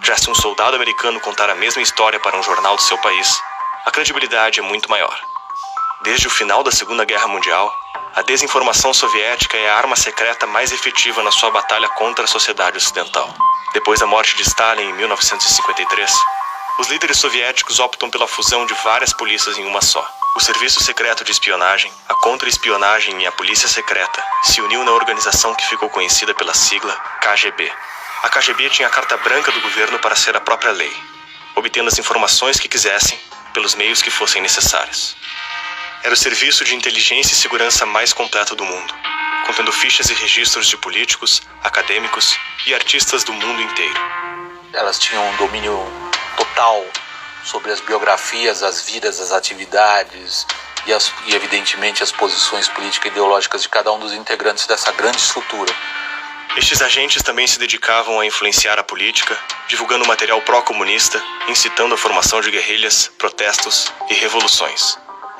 Speaker 21: Já se um soldado americano contar a mesma história para um jornal do seu país, a credibilidade é muito maior. Desde o final da Segunda Guerra Mundial, a desinformação soviética é a arma secreta mais efetiva na sua batalha contra a sociedade ocidental. Depois da morte de Stalin em 1953, os líderes soviéticos optam pela fusão de várias polícias em uma só. O Serviço Secreto de Espionagem, a Contra-Espionagem e a Polícia Secreta se uniu na organização que ficou conhecida pela sigla KGB. A KGB tinha a carta branca do governo para ser a própria lei, obtendo as informações que quisessem pelos meios que fossem necessários. Era o serviço de inteligência e segurança mais completo do mundo, contendo fichas e registros de políticos, acadêmicos e artistas do mundo inteiro.
Speaker 7: Elas tinham um domínio total sobre as biografias, as vidas, as atividades e evidentemente, as posições políticas e ideológicas de cada um dos integrantes dessa grande estrutura.
Speaker 21: Estes agentes também se dedicavam a influenciar a política, divulgando material pró-comunista, incitando a formação de guerrilhas, protestos e revoluções.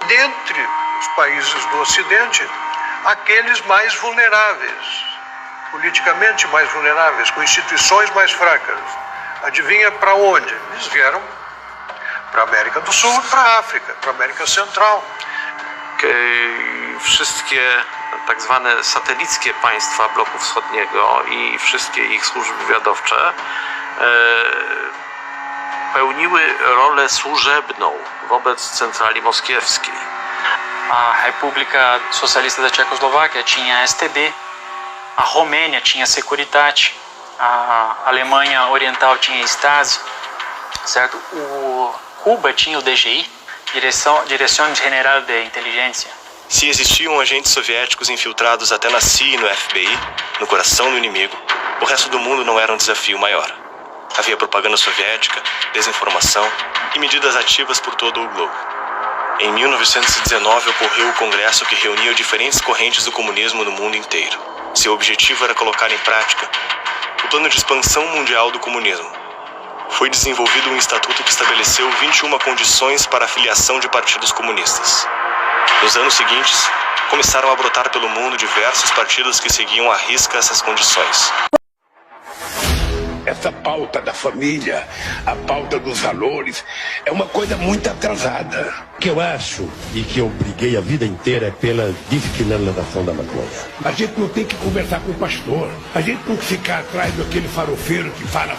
Speaker 8: Dentre os países do Ocidente, aqueles mais vulneráveis, politicamente mais vulneráveis, com instituições mais fracas. Adivinha para onde? Eles vieram para a América do Sul, para a África, para a América Central.
Speaker 22: Wszystkie tak zwane satelickie państwa bloku wschodniego i wszystkie ich służby wywiadowcze pełniły rolę służebną wobec centrali moskiewskiej.
Speaker 23: A República Socialista da Tchecoslováquia tinha a STB, a Romênia tinha a Securitate, a Alemanha Oriental tinha a Stasi, certo? Cuba tinha o DGI, Direção General de Inteligência.
Speaker 21: Se existiam agentes soviéticos infiltrados até na CIA e no FBI, no coração do inimigo, o resto do mundo não era um desafio maior. Havia propaganda soviética, desinformação e medidas ativas por todo o globo. Em 1919 ocorreu o congresso que reunia diferentes correntes do comunismo no mundo inteiro. Seu objetivo era colocar em prática o plano de expansão mundial do comunismo. Foi desenvolvido um estatuto que estabeleceu 21 condições para a filiação de partidos comunistas. Nos anos seguintes, começaram a brotar pelo mundo diversos partidos que seguiam à risca essas condições.
Speaker 24: Essa pauta da família, a pauta dos valores, é uma coisa muito atrasada.
Speaker 25: O que eu acho e que eu briguei a vida inteira é pela descriminalização da maconha.
Speaker 24: A gente não tem que conversar com o pastor. A gente não tem que ficar atrás daquele farofeiro que fala.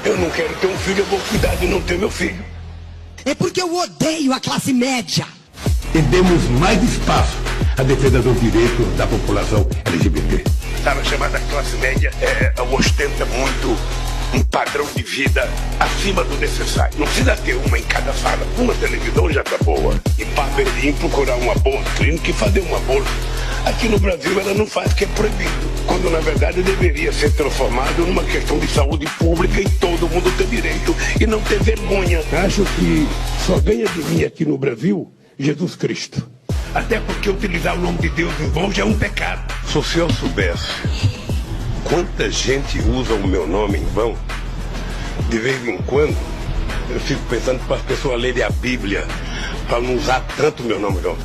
Speaker 24: Eu não quero ter um filho, eu vou cuidar de não ter meu filho.
Speaker 26: É porque eu odeio a classe média.
Speaker 24: E demos mais espaço à defesa dos direitos da população LGBT. A chamada classe média ostenta muito um padrão de vida acima do necessário. Não precisa ter uma em cada sala. Uma televisão já está boa. E para ir procurar um aborto clínico e fazer um aborto. Aqui no Brasil ela não faz, que é proibido. Quando na verdade deveria ser transformado numa questão de saúde pública e todo mundo ter direito e não ter vergonha. Acho que só ganha de mim aqui no Brasil Jesus Cristo. Até porque utilizar o nome de Deus em vão já é um pecado. Se o senhor soubesse quanta gente usa o meu nome em vão, de vez em quando eu fico pensando para as pessoas lerem a Bíblia, para não usar tanto o meu nome não.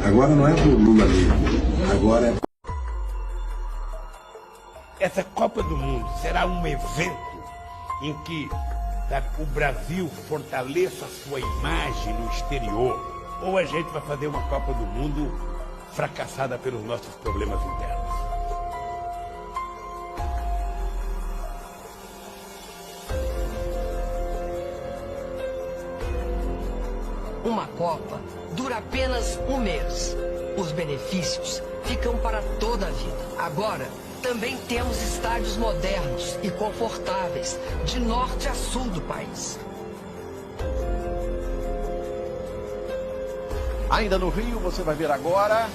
Speaker 24: Agora não é do Lula livre, agora é... Essa Copa do Mundo será um evento em que o Brasil fortaleça a sua imagem no exterior, ou a gente vai fazer uma Copa do Mundo fracassada pelos nossos problemas internos.
Speaker 27: Uma Copa dura apenas um mês. Os benefícios ficam para toda a vida. Agora, também temos estádios modernos e confortáveis, de norte a sul do país.
Speaker 29: Ainda no Rio, você vai ver agora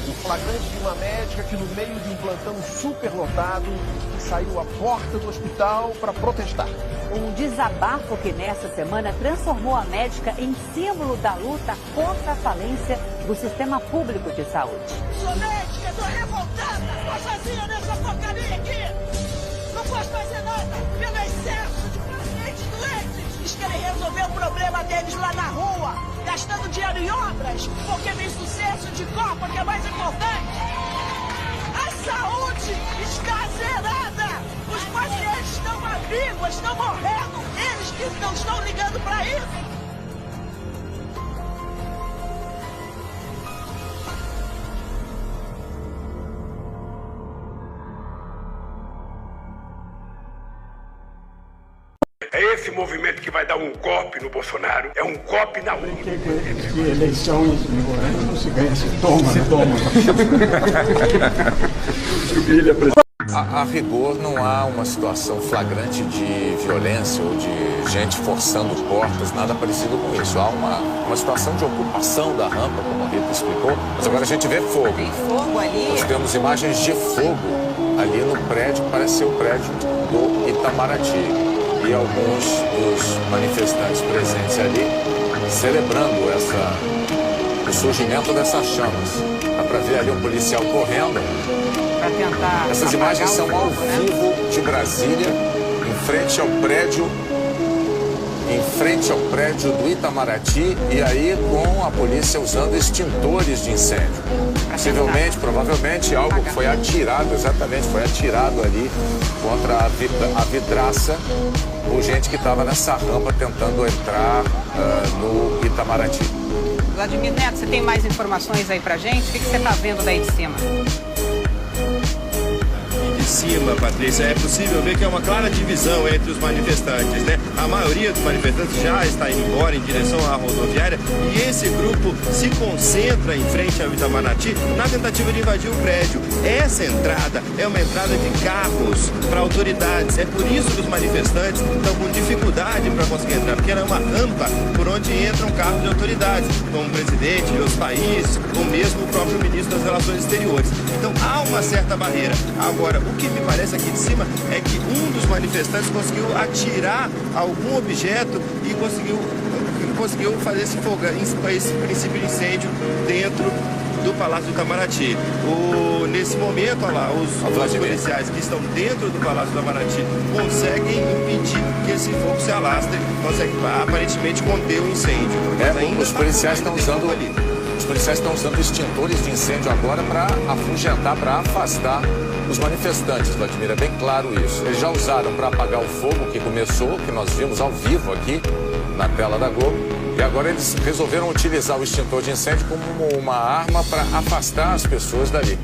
Speaker 29: o flagrante de uma médica que, no meio de um plantão superlotado, que saiu à porta do hospital para protestar.
Speaker 30: Um desabafo que nessa semana transformou a médica em símbolo da luta contra a falência
Speaker 18: do sistema público de saúde.
Speaker 2: Sou médica, tô revoltada, tô sozinha nessa porcaria aqui. Não posso fazer nada pelo excesso de pacientes doentes. Eles querem resolver o problema deles lá na rua, gastando dinheiro em obras, porque vem sucesso de Copa, que é mais importante. A saúde está zerada. Os pacientes estão à víbua, estão morrendo. Eles que não estão ligando para isso.
Speaker 24: É esse movimento que vai dar um golpe no Bolsonaro. É um golpe na urna.
Speaker 3: Que eleições não se ganha, se toma.
Speaker 19: A rigor, não há uma situação flagrante de violência ou de gente forçando portas, nada parecido com isso. Há uma situação de ocupação da rampa, como a Rita explicou, mas agora a gente vê fogo.
Speaker 18: Tem fogo ali.
Speaker 19: Nós temos imagens de fogo ali no prédio, parece ser o prédio do Itamaraty. E alguns dos manifestantes presentes ali celebrando o surgimento dessas chamas. Dá para ver ali um policial correndo.
Speaker 18: Para tentar.
Speaker 19: Essas imagens são ao vivo de Brasília, em frente ao prédio do Itamaraty, e aí com a polícia usando extintores de incêndio. Provavelmente algo que foi atirado, foi atirado ali contra a vidraça por gente que estava nessa rampa tentando entrar no Itamaraty.
Speaker 18: Vladimir Neto, você tem mais informações aí pra gente? O que você tá vendo daí de cima?
Speaker 6: De cima, Patrícia, é possível ver que é uma clara divisão entre os manifestantes, né? A maioria dos manifestantes já está indo embora em direção à rodoviária e esse grupo se concentra em frente ao Itamaraty na tentativa de invadir o prédio. Essa entrada é uma entrada de carros para autoridades. É por isso que os manifestantes estão com dificuldade para conseguir entrar, porque ela é uma rampa por onde entram carros de autoridades, como o presidente de outros países, ou mesmo o próprio ministro das Relações Exteriores. Então há uma certa barreira. Agora, o que me parece aqui de cima é que um dos manifestantes conseguiu atirar algum objeto e conseguiu fazer esse princípio de incêndio dentro do Palácio do Itamaraty. Nesse momento, olha lá, os policiais que estão dentro do Palácio do Itamaraty conseguem impedir que esse fogo se alastre, conseguem aparentemente conter o incêndio.
Speaker 19: Os policiais estão usando extintores de incêndio agora para afugentar, para afastar os manifestantes, Vladimir, é bem claro isso. Eles já usaram para apagar o fogo que começou, que nós vimos ao vivo aqui na tela da Globo, e agora eles resolveram utilizar o extintor de incêndio como uma arma para afastar as pessoas dali.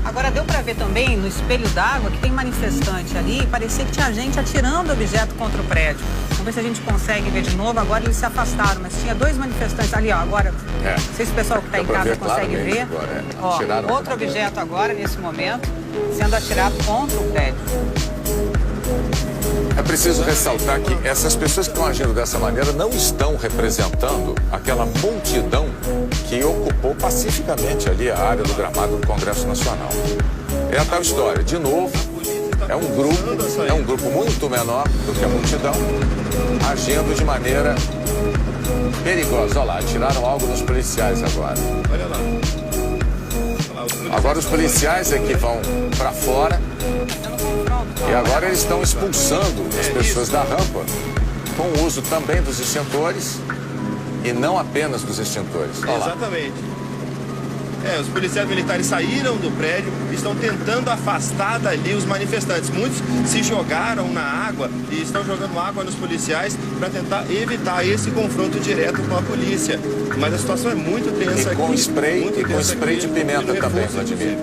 Speaker 18: Agora deu para ver também no espelho d'água que tem manifestante ali e parecia que tinha gente atirando objeto contra o prédio. Vamos ver se a gente consegue ver de novo. Agora eles se afastaram, mas tinha dois manifestantes ali, ó. Agora, não sei se o pessoal que está em casa consegue ver.
Speaker 19: Agora,
Speaker 18: outro objeto agora, nesse momento, sendo atirado contra o prédio.
Speaker 19: É preciso ressaltar que essas pessoas que estão agindo dessa maneira não estão representando aquela multidão que ocupou pacificamente ali a área do gramado do Congresso Nacional. É a tal história, de novo, é um grupo muito menor do que a multidão, agindo de maneira perigosa. Olha lá, atiraram algo nos policiais agora.
Speaker 6: Olha lá.
Speaker 19: Agora os policiais é que vão para fora e agora eles estão expulsando as pessoas da rampa com o uso também dos extintores e não apenas dos extintores.
Speaker 6: Exatamente. Os policiais militares saíram do prédio e estão tentando afastar dali os manifestantes. Muitos se jogaram na água e estão jogando água nos policiais para tentar evitar esse confronto direto com a polícia. Mas a situação é muito tensa aqui.
Speaker 19: Com spray de pimenta também, Vladimir.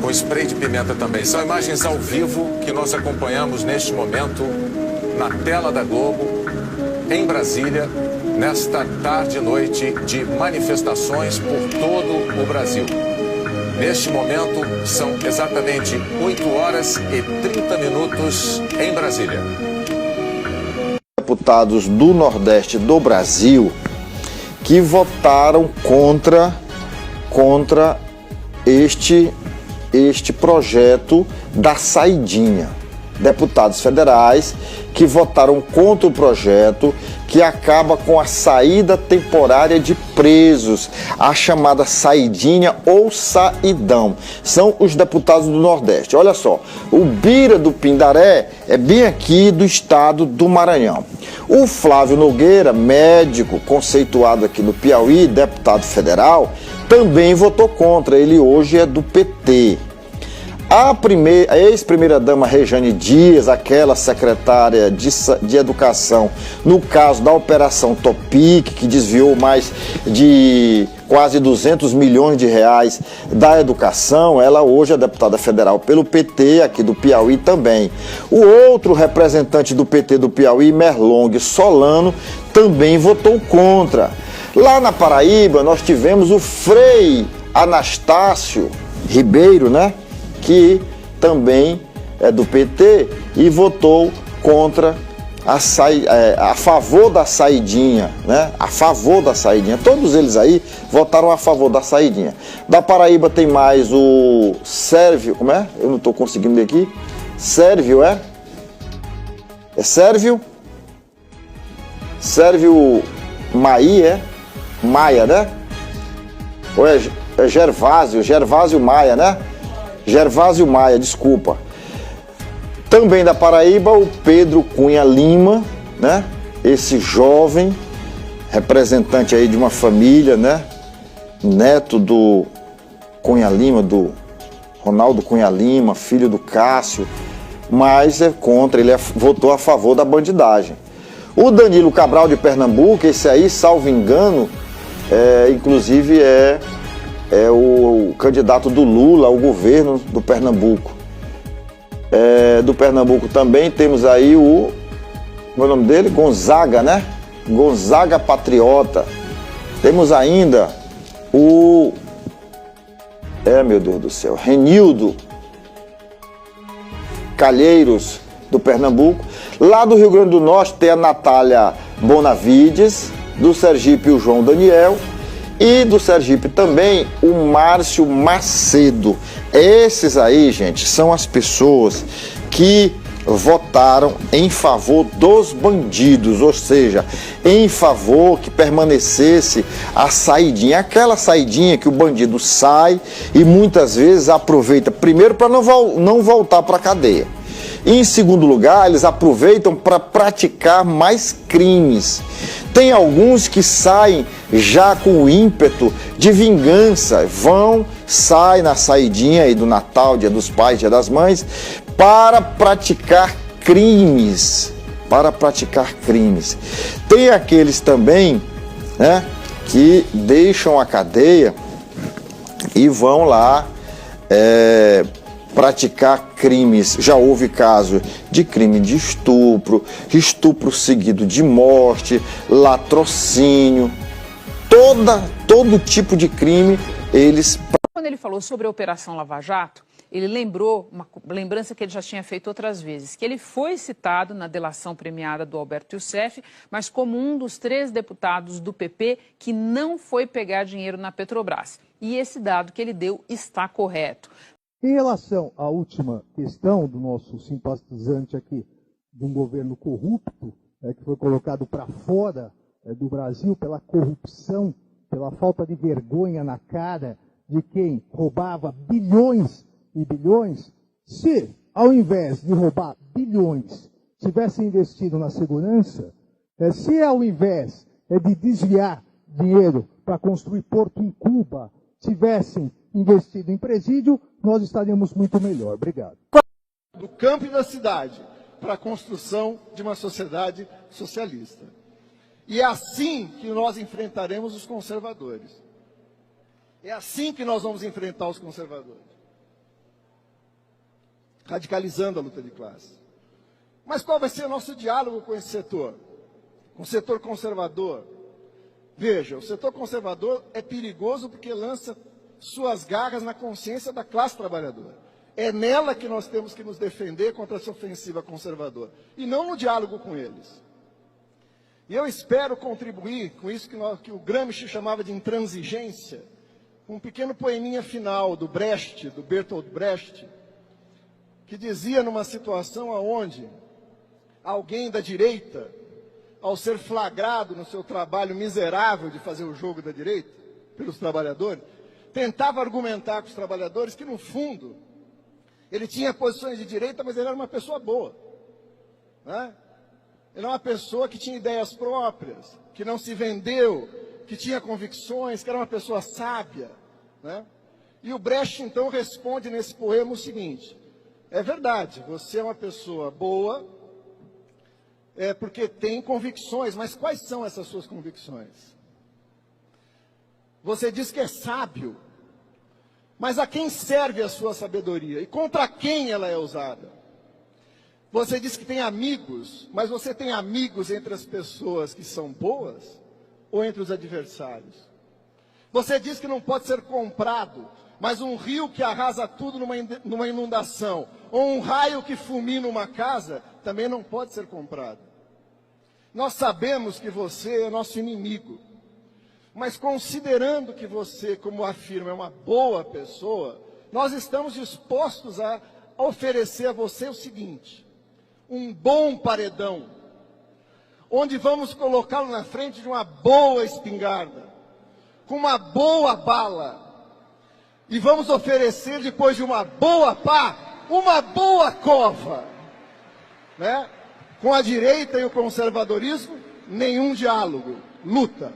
Speaker 19: Com spray de pimenta também. São imagens ao vivo que nós acompanhamos neste momento na tela da Globo, em Brasília, nesta tarde e noite de manifestações por todo o Brasil. Neste momento, são exatamente 8 horas e 30 minutos em Brasília.
Speaker 9: Deputados do Nordeste do Brasil que votaram contra este projeto da saidinha. deputados federais que votaram contra o projeto que acaba com a saída temporária de presos, a chamada saidinha ou saidão. São os deputados do Nordeste. Olha só, o Bira do Pindaré é bem aqui do estado do Maranhão. O Flávio Nogueira, médico conceituado aqui no Piauí, deputado federal, também votou contra. Ele hoje é do PT. A ex-primeira-dama Rejane Dias, aquela secretária de Educação, no caso da Operação Topic, que desviou mais de quase 200 milhões de reais da educação, ela hoje é deputada federal pelo PT, aqui do Piauí também. O outro representante do PT do Piauí, Merlong Solano, também votou contra. Lá na Paraíba, nós tivemos o Frei Anastácio Ribeiro, né? Que também é do PT e votou contra a favor da saidinha, né? A favor da saidinha. Todos eles aí votaram a favor da saidinha. Da Paraíba tem mais o Sérvio, como é? Eu não estou conseguindo ler aqui. Sérvio, é? É Sérvio? Sérvio Maia, né? Ou é Gervásio Maia, né? Gervásio Maia, desculpa. Também da Paraíba, o Pedro Cunha Lima, né? Esse jovem representante aí de uma família, né? Neto do Cunha Lima, do Ronaldo Cunha Lima, filho do Cássio, mas é contra, ele votou a favor da bandidagem. O Danilo Cabral de Pernambuco, esse aí, salvo engano, inclusive é o candidato do Lula ao governo do Pernambuco. Do Pernambuco também temos aí o nome dele? Gonzaga, né? Gonzaga Patriota. Temos ainda o... meu Deus do céu. Renildo Calheiros, do Pernambuco. Lá do Rio Grande do Norte tem a Natália Bonavides, do Sergipe o João Daniel. E do Sergipe também o Márcio Macedo. Esses aí, gente, são as pessoas que votaram em favor dos bandidos, ou seja, em favor que permanecesse a saidinha, aquela saidinha que o bandido sai e muitas vezes aproveita primeiro para não voltar para a cadeia. E, em segundo lugar, eles aproveitam para praticar mais crimes. Tem alguns que saem já com o ímpeto de vingança, saem na saidinha aí do Natal, Dia dos Pais, Dia das Mães, para praticar crimes. Tem aqueles também, né, que deixam a cadeia e vão lá praticar crimes. Já houve caso de crime de estupro seguido de morte, latrocínio, todo tipo de crime eles...
Speaker 1: Quando ele falou sobre a Operação Lava Jato, ele lembrou uma lembrança que ele já tinha feito outras vezes, que ele foi citado na delação premiada do Alberto Youssef, mas como um dos 3 deputados do PP que não foi pegar dinheiro na Petrobras. E esse dado que ele deu está correto.
Speaker 4: Em relação à última questão do nosso simpatizante aqui, de um governo corrupto, que foi colocado para fora do Brasil pela corrupção, pela falta de vergonha na cara de quem roubava bilhões e bilhões, se ao invés de roubar bilhões, tivesse investido na segurança, se ao invés de desviar dinheiro para construir porto em Cuba, tivessem investido em presídio, nós estaríamos muito melhor. Obrigado.
Speaker 29: Do campo e da cidade para a construção de uma sociedade socialista. E é assim que nós enfrentaremos os conservadores. É assim que nós vamos enfrentar os conservadores. Radicalizando a luta de classe. Mas qual vai ser o nosso diálogo com esse setor? Com o setor conservador? Veja, o setor conservador é perigoso porque lança suas garras na consciência da classe trabalhadora. É nela que nós temos que nos defender contra essa ofensiva conservadora, e não no diálogo com eles. E eu espero contribuir com isso que o Gramsci chamava de intransigência, um pequeno poeminha final do Brecht, do Bertolt Brecht, que dizia numa situação onde alguém da direita, ao ser flagrado no seu trabalho miserável de fazer o jogo da direita, pelos trabalhadores, tentava argumentar com os trabalhadores que, no fundo, ele tinha posições de direita, mas ele era uma pessoa boa, né? Ele era uma pessoa que tinha ideias próprias, que não se vendeu, que tinha convicções, que era uma pessoa sábia, né? E o Brecht, então, responde nesse poema o seguinte: é verdade, você é uma pessoa boa, porque tem convicções, mas quais são essas suas convicções? Você diz que é sábio, mas a quem serve a sua sabedoria? E contra quem ela é usada? Você diz que tem amigos, mas você tem amigos entre as pessoas que são boas ou entre os adversários? Você diz que não pode ser comprado, mas um rio que arrasa tudo numa inundação, ou um raio que fulmina uma casa, também não pode ser comprado. Nós sabemos que você é nosso inimigo, mas considerando que você, como afirma, é uma boa pessoa, nós estamos dispostos a oferecer a você o seguinte: um bom paredão, onde vamos colocá-lo na frente de uma boa espingarda, com uma boa bala, e vamos oferecer, depois de uma boa pá, uma boa cova, né? Com a direita e o conservadorismo, nenhum diálogo, luta.